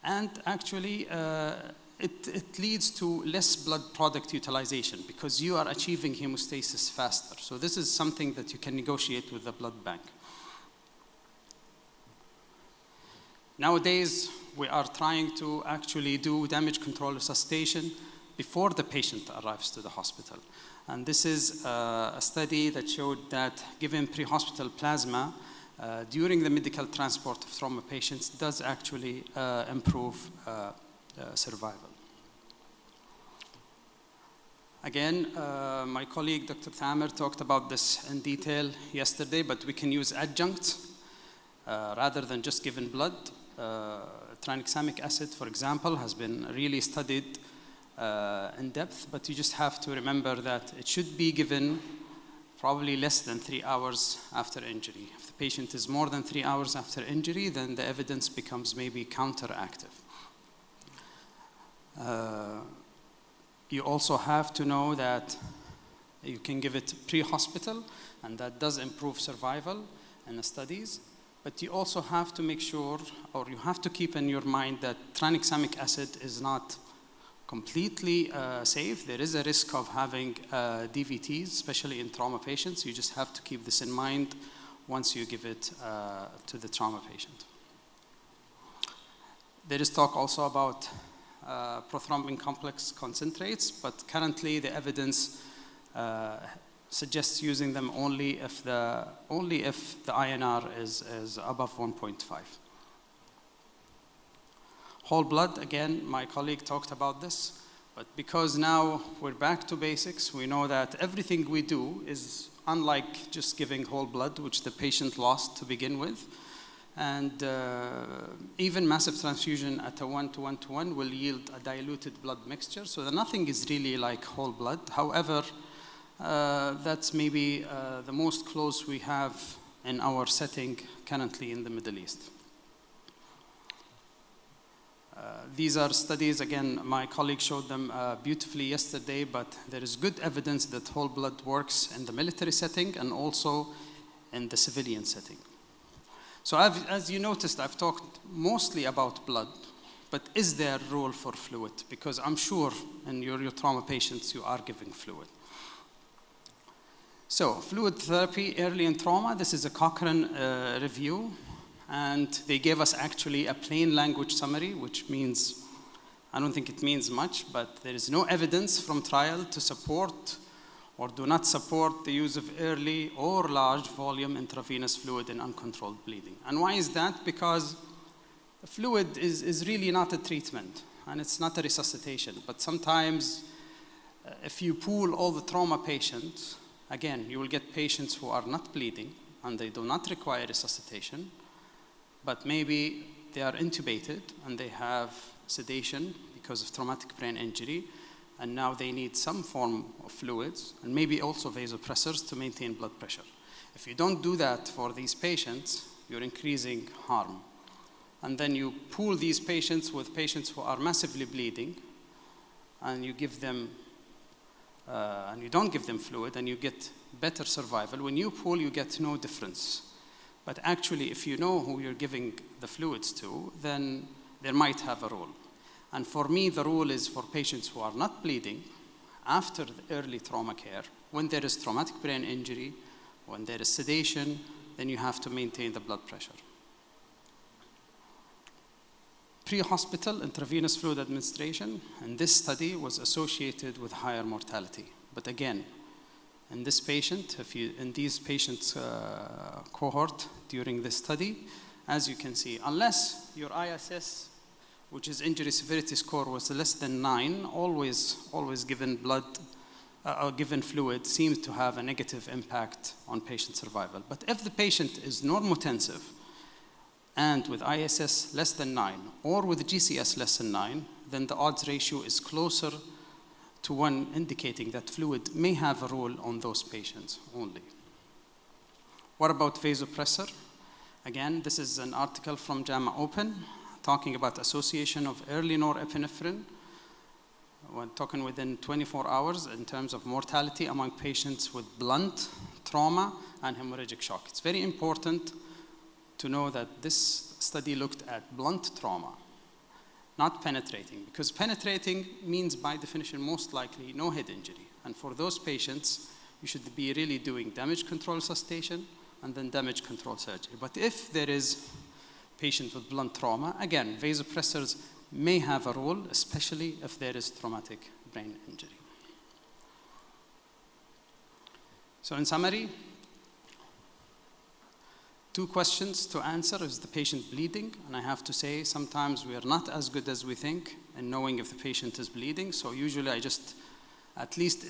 And actually, it leads to less blood product utilization because you are achieving hemostasis faster. So this is something that you can negotiate with the blood bank. Nowadays, we are trying to actually do damage control resuscitation before the patient arrives to the hospital. And this is a study that showed that given pre-hospital plasma during the medical transport of trauma patients does actually improve survival. Again, my colleague, Dr. Thamer, talked about this in detail yesterday, but we can use adjuncts rather than just giving blood. Tranexamic acid, for example, has been really studied in depth, but you just have to remember that it should be given probably less than 3 hours after injury. If the patient is more than 3 hours after injury, then the evidence becomes maybe counteractive. You also have to know that you can give it pre-hospital, and that does improve survival in the studies. But you also have to make sure, or you have to keep in your mind that tranexamic acid is not completely safe. There is a risk of having DVTs, especially in trauma patients. You just have to keep this in mind once you give it to the trauma patient. There is talk also about prothrombin complex concentrates, but currently the evidence suggests using them only if the INR is above 1.5. Whole blood, again, my colleague talked about this, but because now we're back to basics, we know that everything we do is unlike just giving whole blood, which the patient lost to begin with. And even massive transfusion at a 1:1:1 will yield a diluted blood mixture, so that nothing is really like whole blood. However, that's maybe the most close we have in our setting currently in the Middle East. These are studies, again, my colleague showed them beautifully yesterday, but there is good evidence that whole blood works in the military setting and also in the civilian setting. So as you noticed, I've talked mostly about blood, but is there a role for fluid? Because I'm sure in your trauma patients, you are giving fluid. So fluid therapy early in trauma, this is a Cochrane review. And they gave us actually a plain language summary, which means, I don't think it means much, but there is no evidence from trial to support or do not support the use of early or large volume intravenous fluid in uncontrolled bleeding. And why is that? Because fluid is really not a treatment and it's not a resuscitation. But sometimes if you pool all the trauma patients, again, you will get patients who are not bleeding and they do not require resuscitation, but maybe they are intubated and they have sedation because of traumatic brain injury, and now they need some form of fluids and maybe also vasopressors to maintain blood pressure. If you don't do that for these patients, you're increasing harm. And then you pool these patients with patients who are massively bleeding, and you give them, and you don't give them fluid, and you get better survival. When you pool, you get no difference. But actually, if you know who you're giving the fluids to, then there might have a role. And for me, the rule is for patients who are not bleeding after the early trauma care, when there is traumatic brain injury, when there is sedation, then you have to maintain the blood pressure. Pre-hospital intravenous fluid administration in this study was associated with higher mortality. But again, in this patient, in these patients' cohort during this study, as you can see, unless your ISS, which is injury severity score, was less than 9, always given blood or given fluid seems to have a negative impact on patient survival. But if the patient is normotensive and with ISS less than 9 or with GCS less than 9, then the odds ratio is closer to 1, indicating that fluid may have a role on those patients only. What about vasopressor? Again, this is an article from JAMA Open talking about association of early norepinephrine when talking within 24 hours in terms of mortality among patients with blunt trauma and hemorrhagic shock. It's very important to know that this study looked at blunt trauma, not penetrating, because penetrating means by definition most likely no head injury. And for those patients, you should be really doing damage control resuscitation and then damage control surgery. But if there is patient with blunt trauma, again, vasopressors may have a role, especially if there is traumatic brain injury. So in summary, 2 questions to answer. Is the patient bleeding? And I have to say, sometimes we are not as good as we think in knowing if the patient is bleeding. So usually I just, at least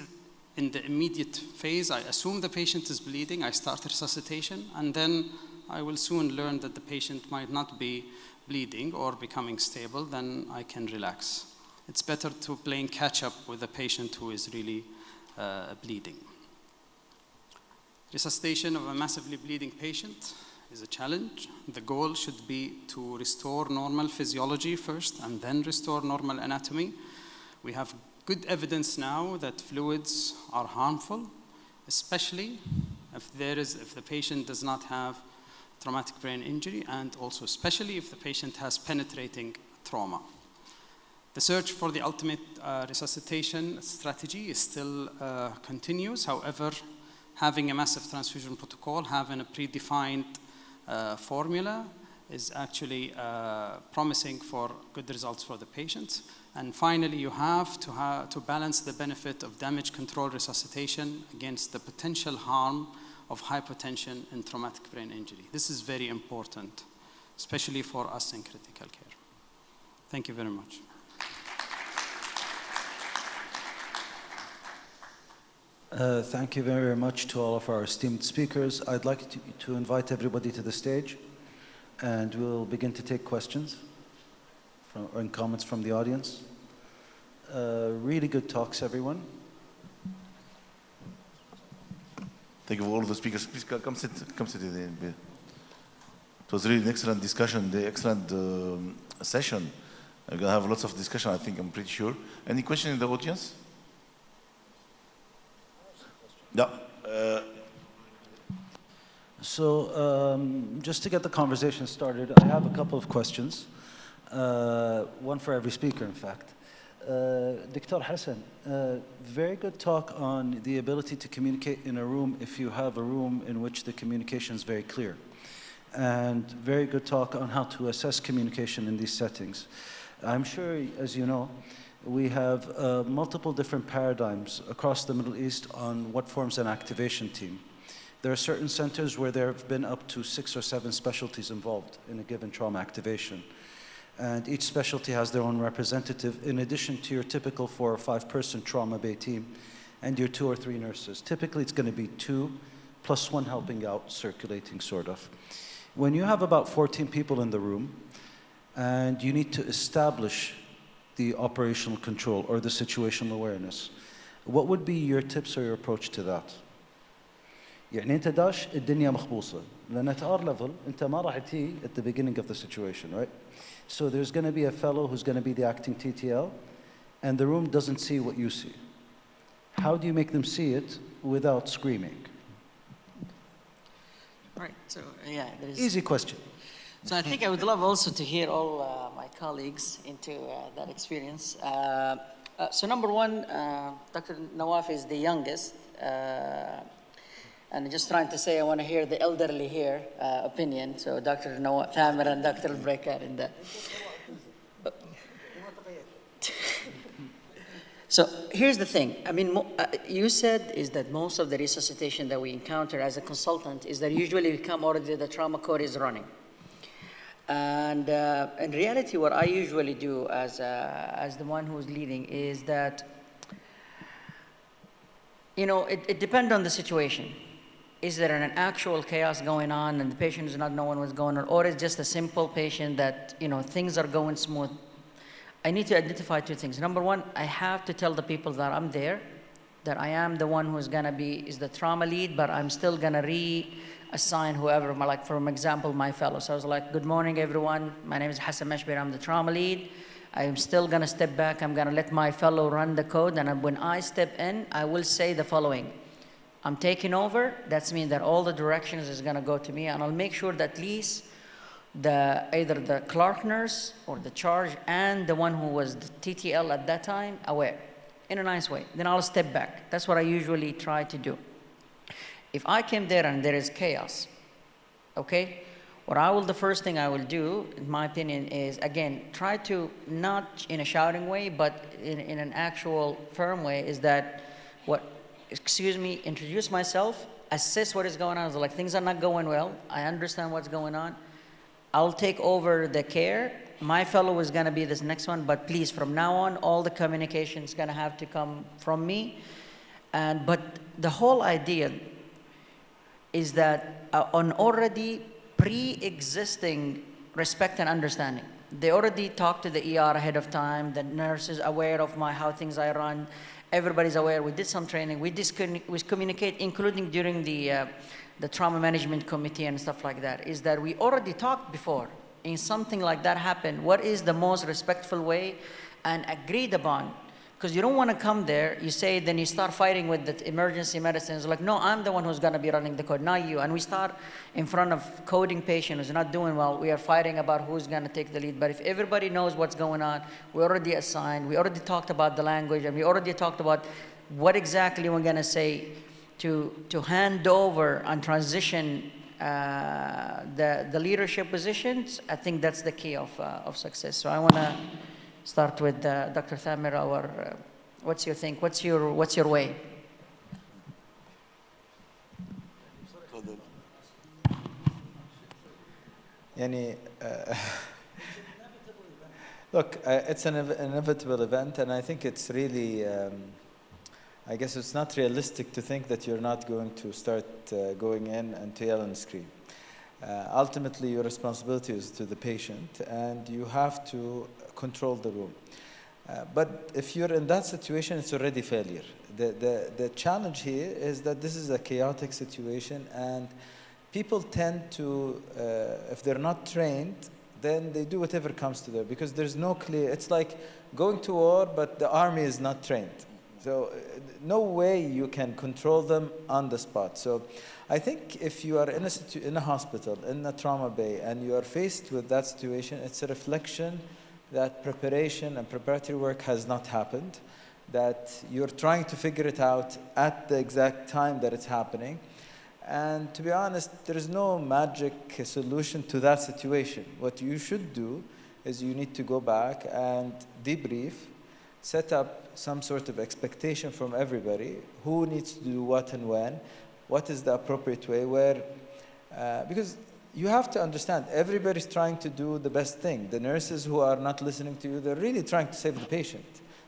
in the immediate phase, I assume the patient is bleeding. I start resuscitation, and then I will soon learn that the patient might not be bleeding or becoming stable. Then I can relax. It's better to playing catch up with a patient who is really bleeding. Resuscitation of a massively bleeding patient is a challenge. The goal should be to restore normal physiology first and then restore normal anatomy. We have good evidence now that fluids are harmful, especially if the patient does not have traumatic brain injury, and also especially if the patient has penetrating trauma. The search for the ultimate resuscitation strategy is still continues. However, having a massive transfusion protocol, having a predefined formula is actually promising for good results for the patients. And finally, you have to balance the benefit of damage control resuscitation against the potential harm of hypotension and traumatic brain injury. This is very important, especially for us in critical care. Thank you very much. Thank you very much to all of our esteemed speakers. I'd like to invite everybody to the stage, and we'll begin to take questions and comments from the audience. Really good talks, everyone. Thank you for all the speakers. Please come sit. It was really an excellent discussion, the excellent session. We're going to have lots of discussion, I think, I'm pretty sure. Any question in the audience? No. Just to get the conversation started, I have a couple of questions, one for every speaker, in fact. Dr. Hassan, very good talk on the ability to communicate in a room if you have a room in which the communication is very clear. And very good talk on how to assess communication in these settings. I'm sure, as you know, we have multiple different paradigms across the Middle East on what forms an activation team. There are certain centers where there have been up to 6 or 7 specialties involved in a given trauma activation. And each specialty has their own representative in addition to your typical 4 or 5 person trauma bay team and your 2 or 3 nurses. Typically it's going to be 2 plus 1 helping out, circulating sort of. When you have about 14 people in the room and you need to establish the operational control or the situational awareness, what would be your tips or your approach to that? يعني انت داش الدنيا مخبوصة لأن at our level انت ما راح تي at the beginning of the situation, right? So there's going to be a fellow who's going to be the acting TTL and the room doesn't see what you see. How do you make them see it without screaming? Right, so yeah, there is. Easy question. So I think I would love also to hear all my colleagues into that experience. So number one, Dr. Nawaf is the youngest. And just trying to say, I want to hear the elderly here opinion. So Dr. Nawaf Thamer and Dr. Breaker in that. So here's the thing. I mean, you said is that most of the resuscitation that we encounter as a consultant is that usually we come already the trauma code is running. And in reality, what I usually do as the one who's leading is that, you know, it depends on the situation. Is there an actual chaos going on and the patient is not knowing what's going on, or is just a simple patient that, you know, things are going smooth? I need to identify 2 things. Number one, I have to tell the people that I'm there, that I am the one who's gonna be, is the trauma lead, but I'm still gonna reassign whoever, like for example, my fellow. So I was like, good morning everyone, my name is Hassan Mashbir, I'm the trauma lead. I'm still gonna step back, I'm gonna let my fellow run the code, and when I step in, I will say the following. I'm taking over, that means that all the directions is gonna go to me, and I'll make sure that at least either the clerk nurse or the charge and the one who was the TTL at that time aware, in a nice way. Then I'll step back. That's what I usually try to do. If I came there and there is chaos, okay, the first thing I will do, in my opinion, is again, try to not in a shouting way, but in an actual firm way, is that excuse me, introduce myself, assess what is going on. Like, things are not going well. I understand what's going on. I'll take over the care. My fellow is gonna be this next one, but please, from now on, all the communication is gonna have to come from me. But the whole idea is that on already pre-existing respect and understanding. They already talked to the ER ahead of time, the nurse is aware of how things I run, everybody's aware, we did some training, we communicate, including during the trauma management committee and stuff like that, is that we already talked before. In something like that happen, what is the most respectful way and agreed upon? Because you don't want to come there, you say, then you start fighting with the emergency medicine. It's like, no, I'm the one who's going to be running the code, not you. And we start in front of coding patient who's not doing well. We are fighting about who's going to take the lead. But if everybody knows what's going on, we already assigned, we already talked about the language, and we already talked about what exactly we're going to say to hand over and transition the leadership positions. I think that's the key of success. So I want to start with Dr. Thamer. What's your think? What's your way? Look, it's an inevitable event, and I think it's really, I guess it's not realistic to think that you're not going to start going in and to yell and scream. Ultimately, your responsibility is to the patient, and you have to control the room. But if you're in that situation, it's already failure. The challenge here is that this is a chaotic situation, and people tend to, if they're not trained, then they do whatever comes to them because there's no clear, it's like going to war, but the army is not trained. So no way you can control them on the spot. So I think if you are in a hospital, in a trauma bay, and you are faced with that situation, it's a reflection that preparation and preparatory work has not happened, that you're trying to figure it out at the exact time that it's happening. And to be honest, there is no magic solution to that situation. What you should do is you need to go back and debrief, set up some sort of expectation from everybody, who needs to do what and when, what is the appropriate way, where, because you have to understand, everybody's trying to do the best thing. The nurses who are not listening to you, they're really trying to save the patient.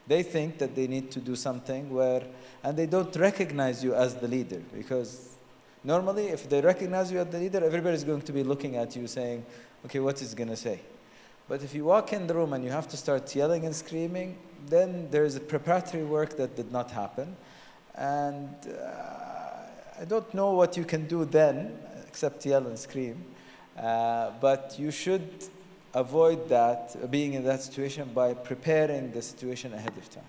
They think that they need to do something where, and they don't recognize you as the leader, because normally, if they recognize you as the leader, everybody's going to be looking at you saying, okay, what is he going to say? But if you walk in the room and you have to start yelling and screaming, then there's a preparatory work that did not happen. And I don't know what you can do then, except yell and scream. But you should avoid that, being in that situation, by preparing the situation ahead of time.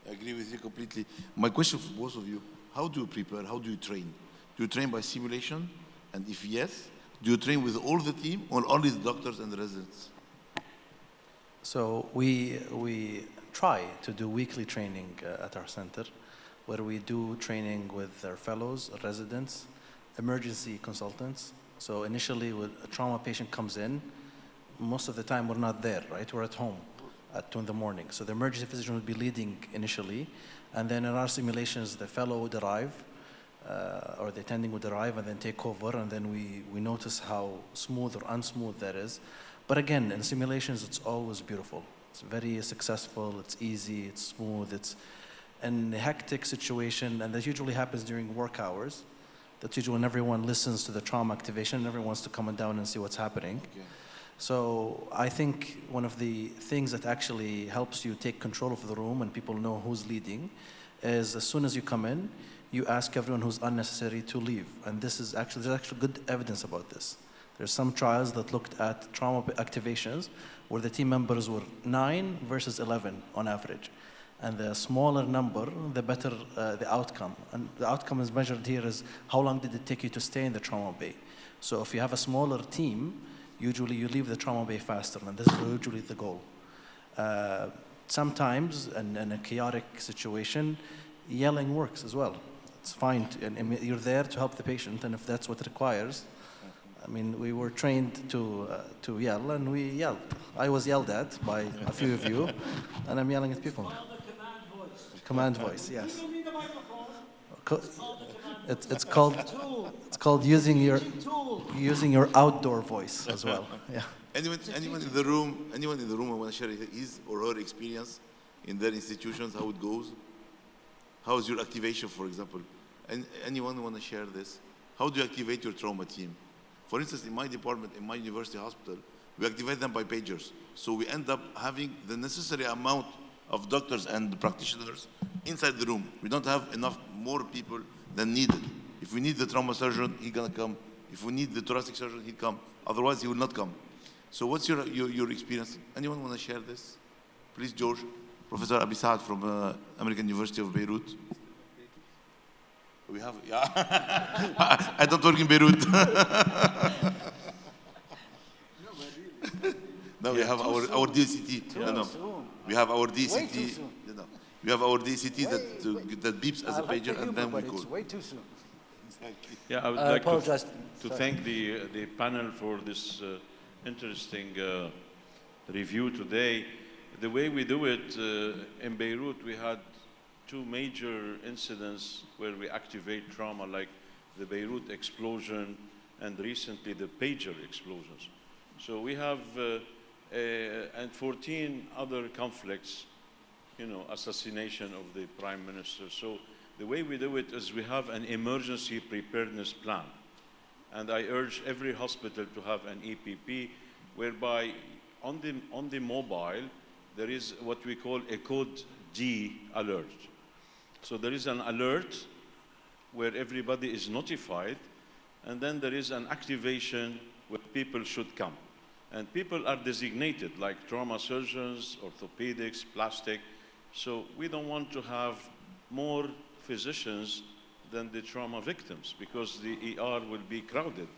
I agree with you completely. My question for both of you, how do you prepare, how do you train? Do you train by simulation? And if yes, do you train with all the team or only the doctors and the residents? So we try to do weekly training at our center, where we do training with our fellows, residents, emergency consultants. So initially, when a trauma patient comes in, most of the time we're not there, right? We're at home at 2 in the morning. So the emergency physician would be leading initially, and then in our simulations, the fellow would arrive, or the attending would arrive and then take over, and then we notice how smooth or unsmooth that is. But again, in simulations, it's always beautiful. It's very successful, it's easy, it's smooth, it's in a hectic situation, and that usually happens during work hours. That's usually when everyone listens to the trauma activation and everyone wants to come down and see what's happening. Okay. So I think one of the things that actually helps you take control of the room and people know who's leading is as soon as you come in, you ask everyone who's unnecessary to leave. And there's actually good evidence about this. There's some trials that looked at trauma activations where the team members were 9 versus 11 on average. And the smaller number, the better the outcome. And the outcome is measured here as how long did it take you to stay in the trauma bay. So if you have a smaller team, usually you leave the trauma bay faster, and this is usually the goal. Sometimes, in a chaotic situation, yelling works as well. It's fine, and you're there to help the patient, and if that's what it requires. I mean, we were trained to yell, and we yelled. I was yelled at by a few of you, and I'm yelling at people. Command voice, yes. It's called using your outdoor voice as well. Yeah. Anyone in the room who want to share his or her experience in their institutions, how it goes? How is your activation, for example? And anyone who want to share this? How do you activate your trauma team? For instance, in my department, in my university hospital, we activate them by pagers. So we end up having the necessary amount of doctors and practitioners inside the room. We don't have enough more people than needed. If we need the trauma surgeon, he's gonna come. If we need the thoracic surgeon, he'll come. Otherwise, he will not come. So what's your experience? Anyone want to share this? Please, George. Professor Abi Saad from American University of Beirut. We have, yeah. I don't work in Beirut. No, we have our DCT. No. We have our DCT. No. We have our DCT that beeps as a pager, and then we call. Way too soon. Exactly. Yeah, I would like to thank the panel for this interesting review today. The way we do it in Beirut, we had 2 major incidents where we activate trauma, like the Beirut explosion and recently the pager explosions. So we have and 14 other conflicts, assassination of the prime minister. So the way we do it is we have an emergency preparedness plan. And I urge every hospital to have an EPP whereby on the mobile, there is what we call a code D alert. So there is an alert where everybody is notified, and then there is an activation where people should come. And people are designated like trauma surgeons, orthopedics, plastic. So we don't want to have more physicians than the trauma victims because the ER will be crowded.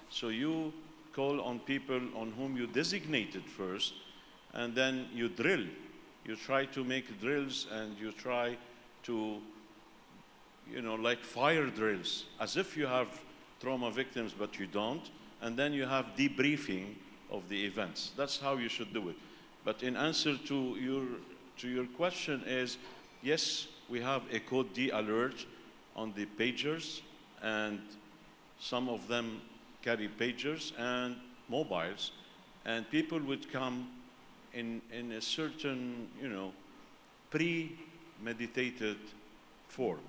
So you call on people on whom you designated first, and then you drill. You try to make drills and you try to, like fire drills, as if you have trauma victims, but you don't. And then you have debriefing of the events. That's how you should do it. But in answer to your question is, yes, we have a code D alert on the pagers, and some of them carry pagers and mobiles, and people would come in a certain, premeditated form.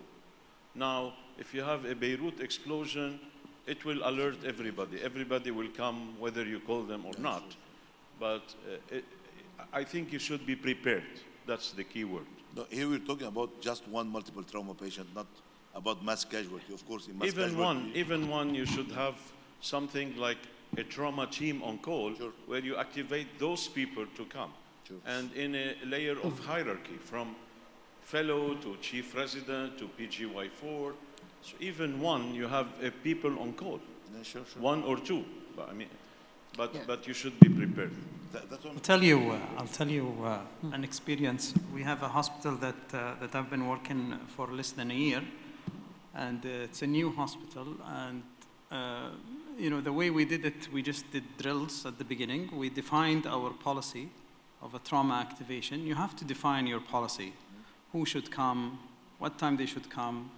Now, if you have a Beirut explosion, it will alert everybody. Everybody will come, whether you call them or not. But I think you should be prepared. That's the key word. No, here we're talking about just one multiple trauma patient, not about mass casualty. Of course, in mass Even casualty, one, you should have something like a trauma team on call, Sure. where you activate those people to come. Sure. And in a layer of hierarchy, from fellow to chief resident to PGY4. So even one, you have people on call, Yeah, sure. one or two. But Yeah. but you should be prepared. That's one. I'll tell you an experience. We have a hospital that I've been working for less than a year, and it's a new hospital. And the way we did it, we just did drills at the beginning. We defined our policy of a trauma activation. You have to define your policy: who should come, what time they should come,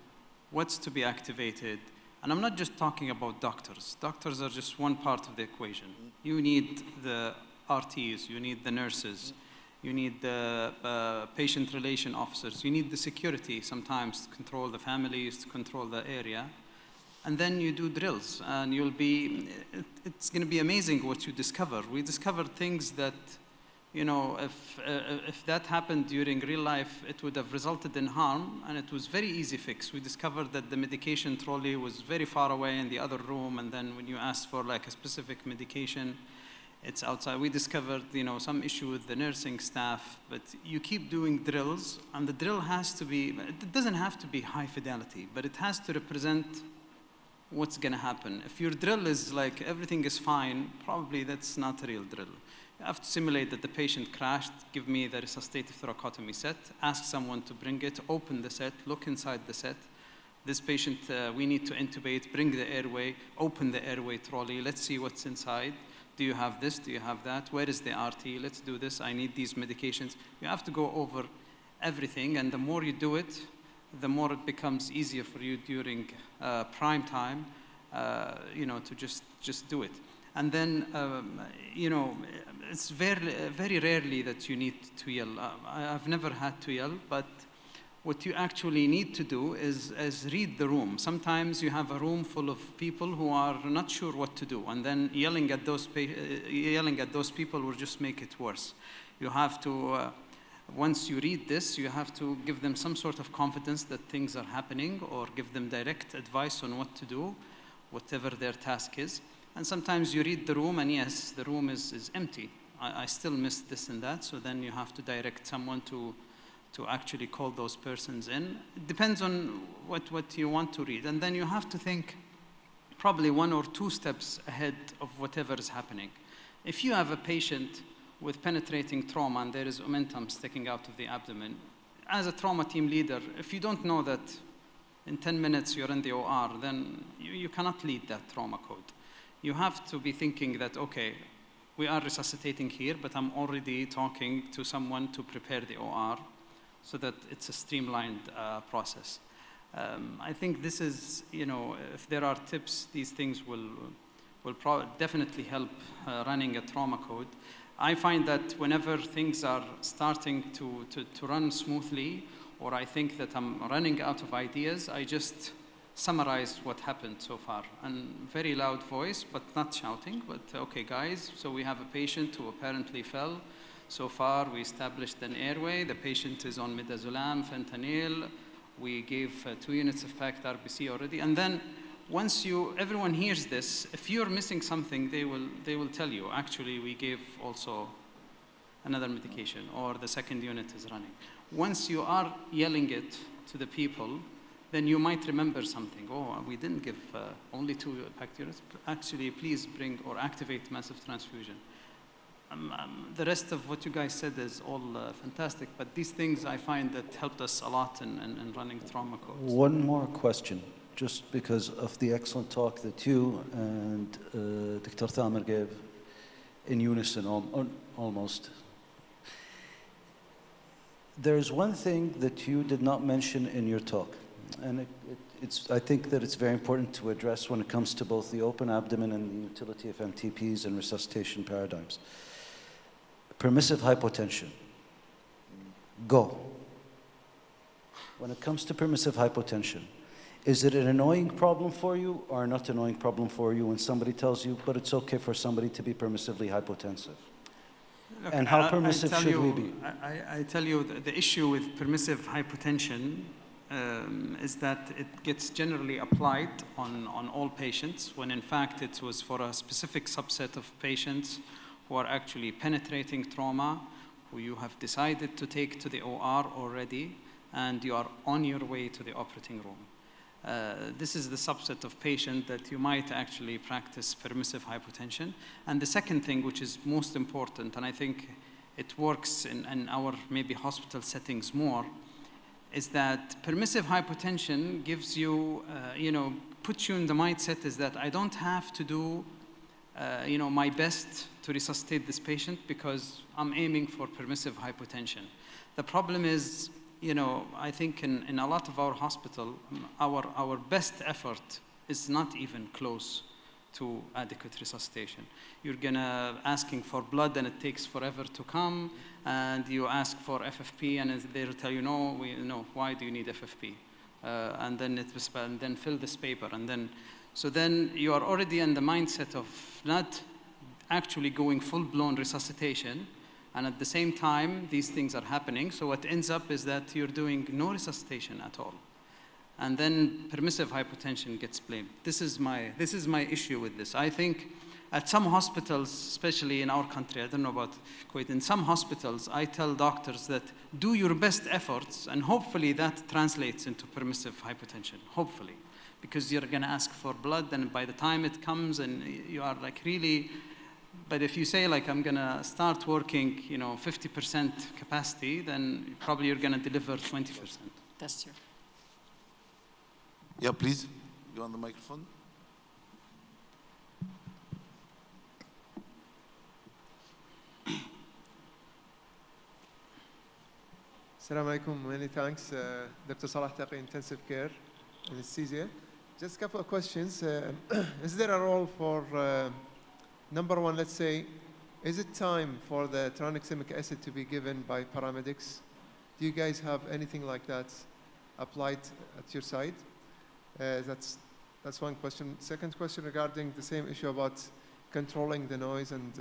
what's to be activated. And I'm not just talking about doctors. Doctors are just one part of the equation. You need the RTs, you need the nurses, you need the patient relation officers, you need the security sometimes to control the families, to control the area. And then you do drills, and it's going to be amazing what you discover. We discovered things that, if that happened during real life, it would have resulted in harm, and it was very easy fix. We discovered that the medication trolley was very far away in the other room, and then when you asked for like a specific medication, it's outside. We discovered, some issue with the nursing staff, but you keep doing drills, and the drill has to be, it doesn't have to be high fidelity, but it has to represent what's going to happen. If your drill is like everything is fine, probably that's not a real drill. You have to simulate that the patient crashed, give me the resuscitative thoracotomy set, ask someone to bring it, open the set, look inside the set. This patient, we need to intubate, bring the airway, open the airway trolley, let's see what's inside. Do you have this? Do you have that? Where is the RT? Let's do this. I need these medications. You have to go over everything, and the more you do it, the more it becomes easier for you during prime time, to just do it. And then, it's very rarely that you need to yell. I've never had to yell, but what you actually need to do is read the room. Sometimes you have a room full of people who are not sure what to do, and then yelling at those people will just make it worse. You have to, once you read this, you have to give them some sort of confidence that things are happening, or give them direct advice on what to do, whatever their task is. And sometimes you read the room, and yes, the room is empty. I still missed this and that, so then you have to direct someone to actually call those persons in. It depends on what you want to read. And then you have to think probably 1 or 2 steps ahead of whatever is happening. If you have a patient with penetrating trauma and there is omentum sticking out of the abdomen, as a trauma team leader, if you don't know that in 10 minutes you're in the OR, then you cannot lead that trauma code. You have to be thinking that, okay, we are resuscitating here, but I'm already talking to someone to prepare the OR so that it's a streamlined process. I think this is, if there are tips, these things will definitely help running a trauma code. I find that whenever things are starting to run smoothly, or I think that I'm running out of ideas, I just summarize what happened so far. And very loud voice, but not shouting, but okay guys, so we have a patient who apparently fell. So far we established an airway, the patient is on midazolam, fentanyl, we gave 2 units of packed RBC already, and then once everyone hears this, if you're missing something, they will tell you, actually, we gave also another medication, or the second unit is running. Once you are yelling it to the people, then you might remember something. Oh, we didn't give only 2 packed units. Actually, please bring or activate massive transfusion. The rest of what you guys said is all fantastic, but these things I find that helped us a lot in running trauma codes. One more question, just because of the excellent talk that you and Dr. Thamer gave in unison almost. There's one thing that you did not mention in your talk, and I think that it's very important to address when it comes to both the open abdomen and the utility of MTPs and resuscitation paradigms. Permissive hypotension. Go. When it comes to permissive hypotension, is it an annoying problem for you or not an annoying problem for you when somebody tells you, but it's okay for somebody to be permissively hypotensive? Look, and how permissive should we be? I tell you, the issue with permissive hypotension is that it gets generally applied on all patients, when in fact it was for a specific subset of patients who are actually penetrating trauma, who you have decided to take to the OR already, and you are on your way to the operating room. This is the subset of patient that you might actually practice permissive hypotension. And the second thing, which is most important, and I think it works in our maybe hospital settings more, is that permissive hypotension gives you, puts you in the mindset is that I don't have to do, my best to resuscitate this patient because I'm aiming for permissive hypotension. The problem is, I think in a lot of our hospital, our best effort is not even close to adequate resuscitation. You're gonna asking for blood and it takes forever to come, and you ask for FFP and they'll tell you, no, why do you need FFP? And then fill this paper, so then you are already in the mindset of not actually going full-blown resuscitation, and at the same time, these things are happening. So what ends up is that you're doing no resuscitation at all. And then permissive hypotension gets blamed. This is my issue with this. I think at some hospitals, especially in our country, I don't know about Kuwait, in some hospitals, I tell doctors that do your best efforts, and hopefully that translates into permissive hypotension, hopefully. Because you're gonna ask for blood, and by the time it comes and you are like really, but if you say like, I'm gonna start working, 50% capacity, then probably you're gonna deliver 20%. That's true. Yeah, please. You on the microphone? Assalamu alaikum. Many thanks, Dr. Salah Taqi, Intensive Care, Anesthesia. Just a couple of questions. Is there a role for, number one, let's say, is it time for the tranexamic acid to be given by paramedics? Do you guys have anything like that applied at your side? That's one question. Second question regarding the same issue about controlling the noise, and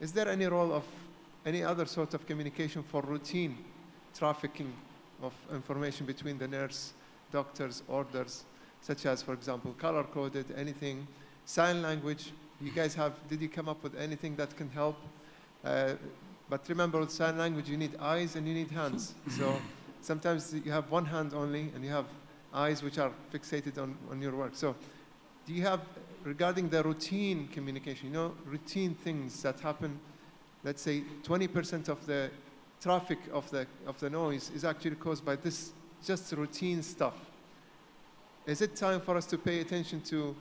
is there any role of any other sort of communication for routine trafficking of information between the nurse, doctors, orders, such as, for example, color-coded, anything, sign language? Did you come up with anything that can help? But remember, with sign language, you need eyes and you need hands. So sometimes you have one hand only, and you have eyes which are fixated on your work. So do you have, regarding the routine communication, routine things that happen, let's say 20% of the traffic of the noise is actually caused by this just routine stuff. Is it time for us to pay attention to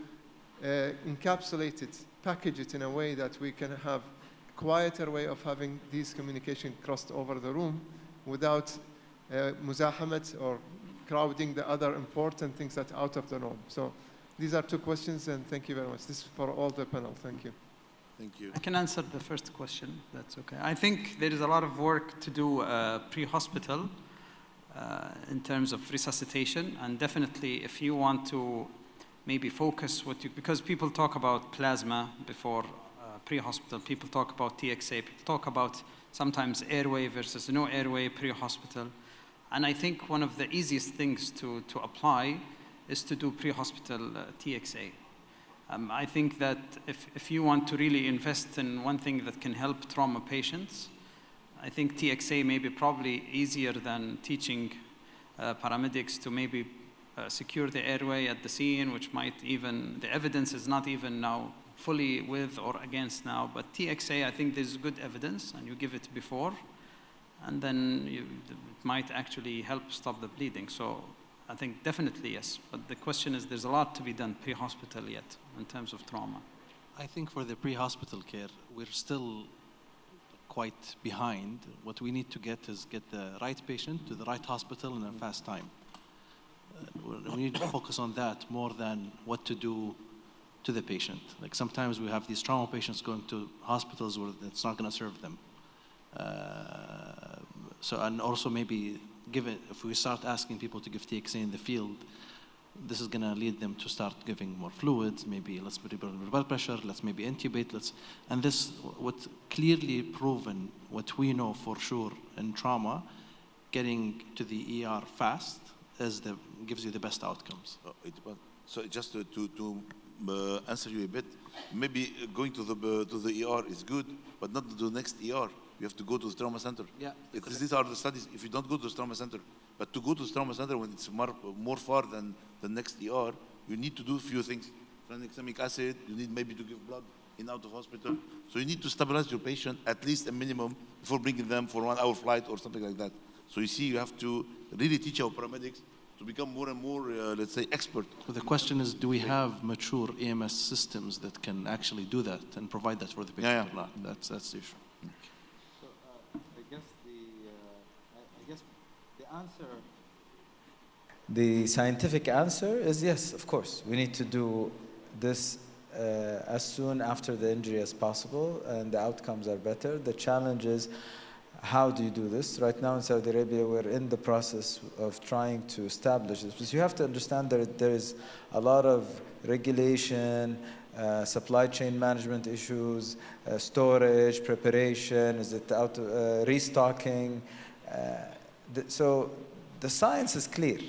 encapsulate it, package it in a way that we can have a quieter way of having these communication crossed over the room without muzahamat or crowding the other important things that are out of the norm? So these are two questions, and thank you very much. This is for all the panel. Thank you. Thank you. I can answer the first question, that's okay. I think there is a lot of work to do pre-hospital in terms of resuscitation, and definitely if you want to maybe focus because people talk about plasma before pre-hospital, people talk about TXA, people talk about sometimes airway versus no airway pre-hospital. And I think one of the easiest things to apply is to do pre-hospital TXA. I think that if you want to really invest in one thing that can help trauma patients, I think TXA may be probably easier than teaching paramedics to maybe secure the airway at the scene, which might even, the evidence is not even now fully with or against now, but TXA, I think there's good evidence, and you give it before, and then it might actually help stop the bleeding. So I think definitely yes, but the question is there's a lot to be done pre-hospital yet in terms of trauma. I think for the pre-hospital care, we're still quite behind. What we need to get is get the right patient to the right hospital in a fast time. We need to focus on that more than what to do to the patient. Like sometimes we have these trauma patients going to hospitals where it's not going to serve them. And also maybe if we start asking people to give TXA in the field, this is going to lead them to start giving more fluids, maybe let's put blood pressure, let's maybe intubate, and this, what clearly proven, what we know for sure in trauma, getting to the ER fast gives you the best outcomes. So just to answer you a bit, maybe going to the ER is good, but not to the next ER. You have to go to the trauma center. Yeah. These are the studies. If you don't go to the trauma center, but to go to the trauma center when it's more far than the next ER, you need to do a few things. Tranexamic acid, you need maybe to give blood in out of hospital. So you need to stabilize your patient at least a minimum before bringing them for 1 hour flight or something like that. So you see, you have to really teach our paramedics to become more and more, let's say, expert. So the question is, do we have mature EMS systems that can actually do that and provide that for the patient or not? That's the issue. So I guess the answer, the scientific answer is yes, of course. We need to do this as soon after the injury as possible, and the outcomes are better. The challenge is, how do you do this? Right now in Saudi Arabia, we're in the process of trying to establish this. Because you have to understand that there is a lot of regulation, supply chain management issues, storage, preparation, restocking. So the science is clear.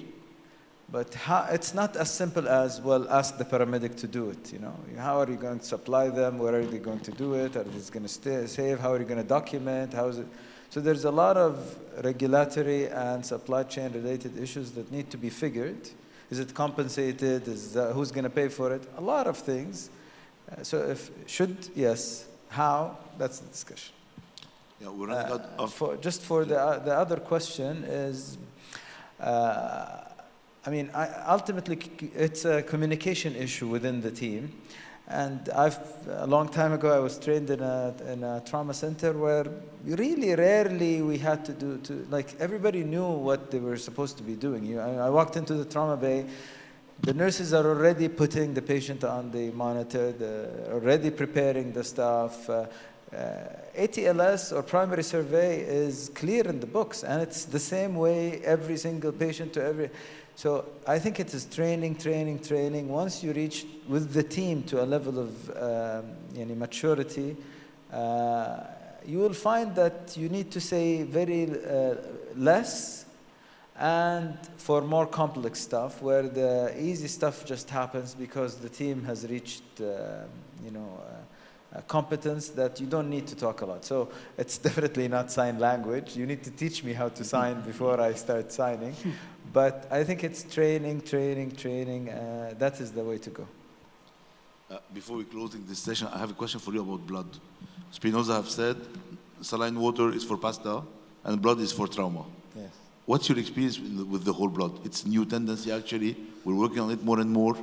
But it's not as simple as, well, ask the paramedic to do it, you know. How are you going to supply them? Where are they going to do it? Are they going to save? How are you going to document? How is it? So there's a lot of regulatory and supply chain related issues that need to be figured. Is it compensated? Who's going to pay for it? A lot of things. So yes. How? That's the discussion. Yeah, we're running out of... Just for the other question is, ultimately, it's a communication issue within the team. And a long time ago, I was trained in a trauma center where really rarely we had to everybody knew what they were supposed to be doing. I walked into the trauma bay, the nurses are already putting the patient on the monitor, they're already preparing the stuff. ATLS or primary survey is clear in the books, and it's the same way every single patient to every. So I think it is training. Once you reach with the team to a level of maturity, you will find that you need to say very less and for more complex stuff, where the easy stuff just happens because the team has reached competence that you don't need to talk a lot. So it's definitely not sign language. You need to teach me how to sign before I start signing. But I think it's training. That is the way to go. Before we closing this session, I have a question for you about blood. Spinoza have said saline water is for pasta and blood is for trauma. Yes. What's your experience with the whole blood? It's a new tendency, actually. We're working on it more and more.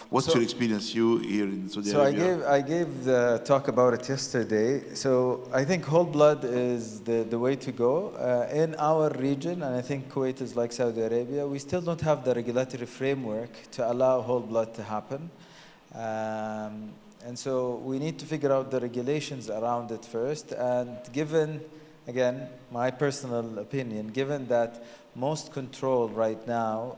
What's your experience, you here in Saudi Arabia? So I gave the talk about it yesterday. So I think whole blood is the way to go. In our region, and I think Kuwait is like Saudi Arabia, we still don't have the regulatory framework to allow whole blood to happen. And so we need to figure out the regulations around it first. And given, again, my personal opinion, given that most control right now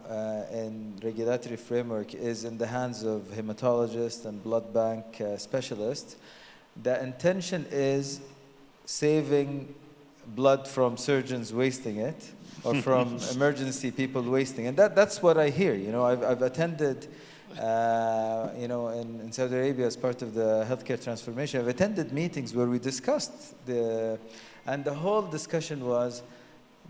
in regulatory framework is in the hands of hematologists and blood bank specialists, the intention is saving blood from surgeons wasting it, or from emergency people wasting. And that's what I hear. You know, I've attended, you know, in Saudi Arabia as part of the healthcare transformation. I've attended meetings where we discussed and the whole discussion was,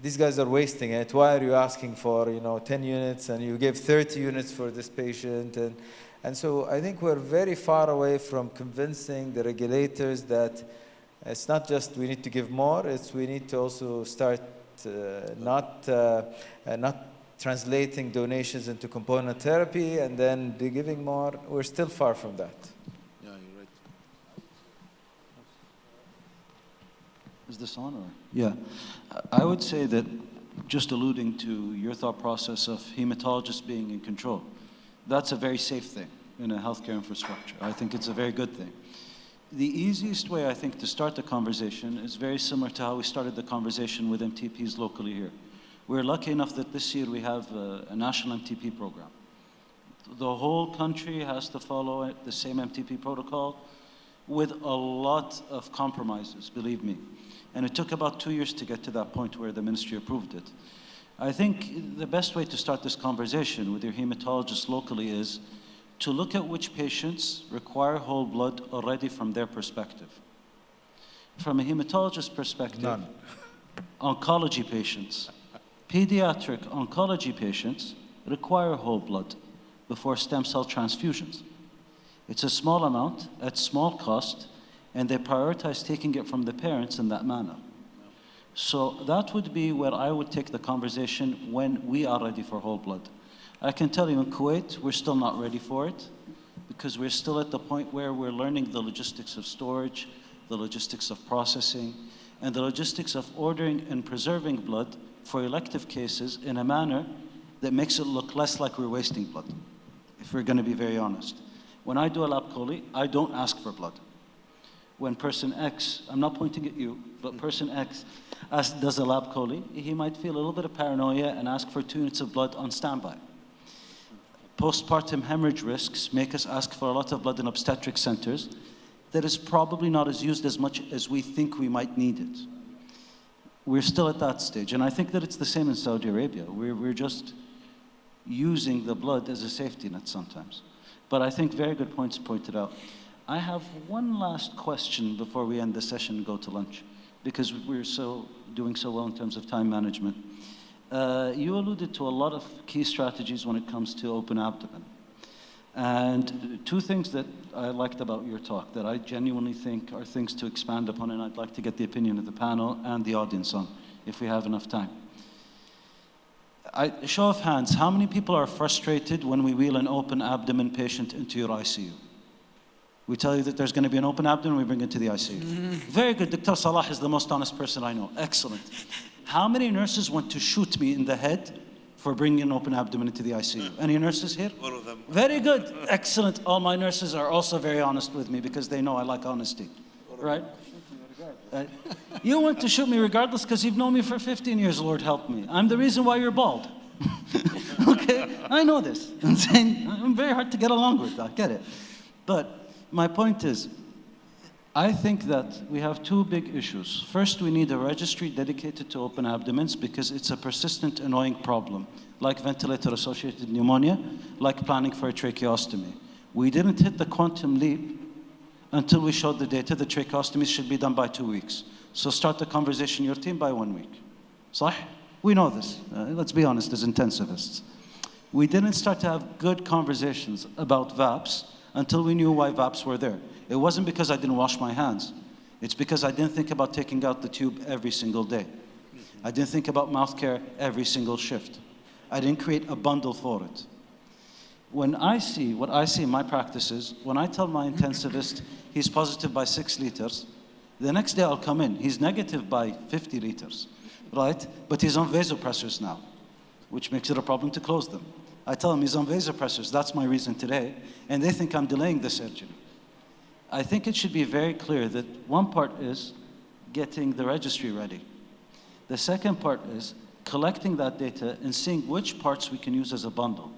these guys are wasting it. Why are you asking for, you know, 10 units and you give 30 units for this patient? And so I think we're very far away from convincing the regulators that it's not just we need to give more, it's we need to also start not translating donations into component therapy and then be giving more. We're still far from that. Yeah, you're right. Is this on or? Yeah. I would say that, just alluding to your thought process of hematologists being in control, that's a very safe thing in a healthcare infrastructure. I think it's a very good thing. The easiest way, I think, to start the conversation is very similar to how we started the conversation with MTPs locally here. We're lucky enough that this year we have a national MTP program. The whole country has to follow the same MTP protocol with a lot of compromises, believe me. And it took about 2 years to get to that point where the ministry approved it. I think the best way to start this conversation with your hematologist locally is to look at which patients require whole blood already from their perspective. From a hematologist perspective, None. Oncology patients, pediatric oncology patients require whole blood before stem cell transfusions. It's a small amount at small cost, and they prioritize taking it from the parents in that manner. So that would be where I would take the conversation when we are ready for whole blood. I can tell you in Kuwait, we're still not ready for it because we're still at the point where we're learning the logistics of storage, the logistics of processing, and the logistics of ordering and preserving blood for elective cases in a manner that makes it look less like we're wasting blood, if we're going to be very honest. When I do a lab chole, I don't ask for blood. When person X, I'm not pointing at you, but person X does a lab chole, he might feel a little bit of paranoia and ask for 2 units of blood on standby. Postpartum hemorrhage risks make us ask for a lot of blood in obstetric centers that is probably not used as much as we think we might need it. We're still at that stage, and I think that it's the same in Saudi Arabia. We're just using the blood as a safety net sometimes. But I think very good points pointed out. I have one last question before we end the session and go to lunch, because we're doing so well in terms of time management. You alluded to a lot of key strategies when it comes to open abdomen. And 2 things that I liked about your talk that I genuinely think are things to expand upon, and I'd like to get the opinion of the panel and the audience on, if we have enough time. Show of hands, how many people are frustrated when we wheel an open abdomen patient into your ICU? We tell you that there's going to be an open abdomen, we bring it to the ICU. Very good. Dr. Salah is the most honest person I know. Excellent. How many nurses want to shoot me in the head for bringing an open abdomen into the ICU? Any nurses here? All of them. Very good. Excellent. All my nurses are also very honest with me because they know I like honesty. Right? You want to shoot me regardless because you've known me for 15 years, Lord help me. I'm the reason why you're bald. Okay? I know this. I'm very hard to get along with. I get it. But my point is, I think that we have 2 big issues. First, we need a registry dedicated to open abdomens because it's a persistent, annoying problem, like ventilator-associated pneumonia, like planning for a tracheostomy. We didn't hit the quantum leap until we showed the data that tracheostomies should be done by 2 weeks. So start the conversation, your team, by 1 week. صح? We know this. Let's be honest, as intensivists. We didn't start to have good conversations about VAPs until we knew why VAPs were there. It wasn't because I didn't wash my hands. It's because I didn't think about taking out the tube every single day. I didn't think about mouth care every single shift. I didn't create a bundle for it. What I see in my practices, when I tell my intensivist he's positive by 6 liters, the next day I'll come in, he's negative by 50 liters, right? But he's on vasopressors now, which makes it a problem to close them. I tell him he's on vasopressors, that's my reason today, and they think I'm delaying the surgery. I think it should be very clear that one part is getting the registry ready. The second part is collecting that data and seeing which parts we can use as a bundle.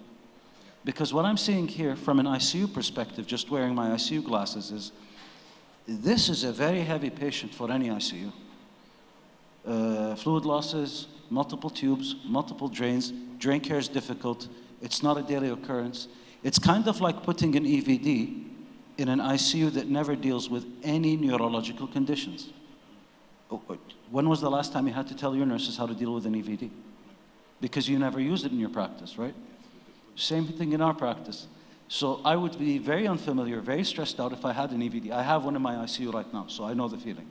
Because what I'm seeing here from an ICU perspective, just wearing my ICU glasses, is this is a very heavy patient for any ICU. fluid losses, multiple tubes, multiple drains. Drain care is difficult. It's not a daily occurrence. It's kind of like putting an EVD in an ICU that never deals with any neurological conditions. When was the last time you had to tell your nurses how to deal with an EVD? Because you never use it in your practice, right? Same thing in our practice. So I would be very unfamiliar, very stressed out if I had an EVD. I have one in my ICU right now, so I know the feeling.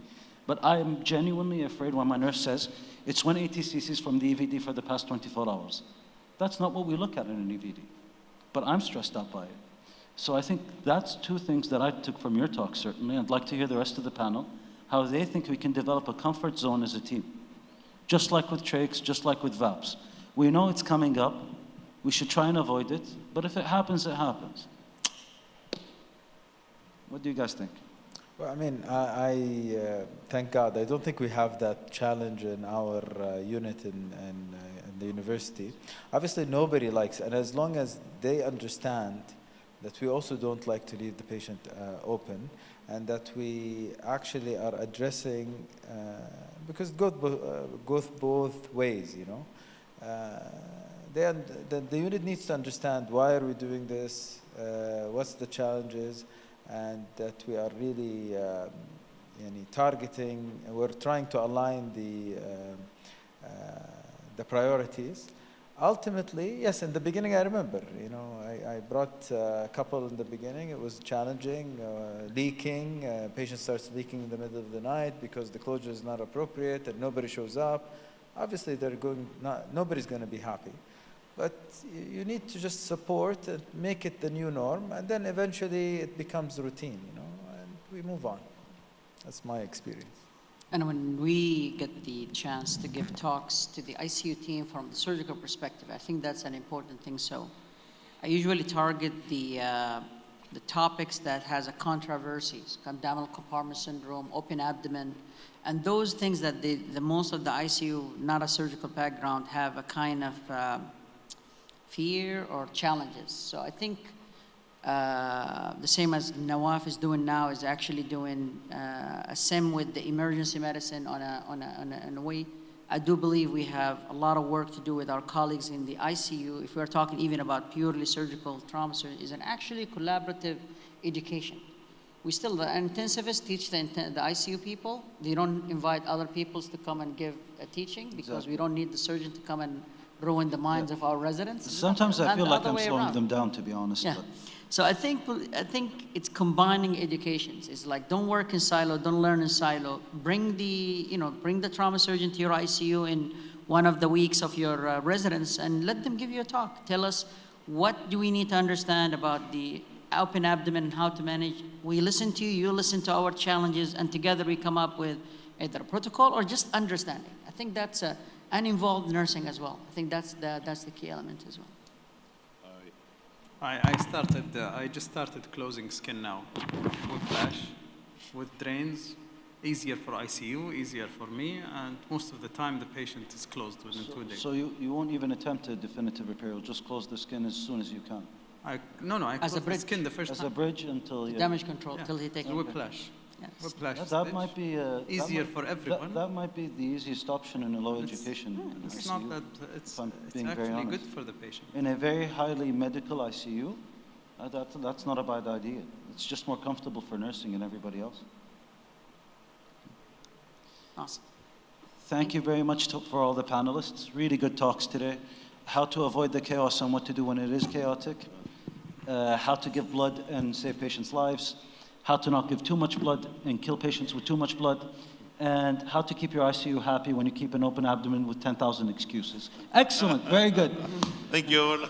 But I am genuinely afraid when my nurse says, it's 180 cc's from the EVD for the past 24 hours. That's not what we look at in an EVD. But I'm stressed out by it. So I think that's two things that I took from your talk, certainly. I'd like to hear the rest of the panel, how they think we can develop a comfort zone as a team. Just like with trachs, just like with VAPs. We know it's coming up. We should try and avoid it. But if it happens, it happens. What do you guys think? Well, I mean, I thank God. I don't think we have that challenge in our unit in the university. Obviously, nobody likes, and as long as they understand that we also don't like to leave the patient open, and that we actually are addressing, because it goes both ways, you know. The unit needs to understand why are we doing this, what's the challenges, and that we are really targeting, we're trying to align the priorities. Ultimately, yes, in the beginning I remember, you know, I brought a couple in the beginning, it was challenging, leaking, patient starts leaking in the middle of the night because the closure is not appropriate and nobody shows up. Obviously, nobody's going to be happy. But you need to just support and make it the new norm, and then eventually it becomes routine, you know, and we move on. That's my experience. And when we get the chance to give talks to the ICU team from the surgical perspective, I think that's an important thing. So I usually target the topics that has a controversies, abdominal compartment syndrome, open abdomen, and those things that the most of the ICU, not a surgical background, have a kind of fear or challenges. So I think the same as Nawaf is doing now is actually doing a sim with the emergency medicine in a way. I do believe we have a lot of work to do with our colleagues in the ICU. If we're talking even about purely surgical trauma surgery, is an actually collaborative education. We still, the intensivists teach the ICU people. They don't invite other people to come and give a teaching because we don't need the surgeon to come and ruin the minds of our residents. Sometimes I feel like I'm slowing them down, to be honest. Yeah. But. So I think it's combining educations. It's like, don't work in silo, don't learn in silo. Bring the trauma surgeon to your ICU in one of the weeks of your residence and let them give you a talk. Tell us, what do we need to understand about the open abdomen and how to manage? We listen to you, you listen to our challenges, and together we come up with either a protocol or just understanding. I think that's and involved nursing as well. I think that's the key element as well. I just started closing skin now with flash, with drains, easier for ICU, easier for me, and most of the time the patient is closed within 2 days. So you won't even attempt a definitive repair, you'll just close the skin as soon as you can? I close the skin the first time. As a bridge until damage control, till he takes whiplash. Yes. Whiplash that might be easier for everyone. That might be the easiest option in a low education. It's ICU, not that, it's actually good for the patient. In a very highly medical ICU, that's not a bad idea. It's just more comfortable for nursing and everybody else. Awesome. Thank you very much for all the panelists. Really good talks today. How to avoid the chaos and what to do when it is chaotic. How to give blood and save patients' lives. How to not give too much blood and kill patients with too much blood. And how to keep your ICU happy when you keep an open abdomen with 10,000 excuses. Excellent, very good. Thank you all.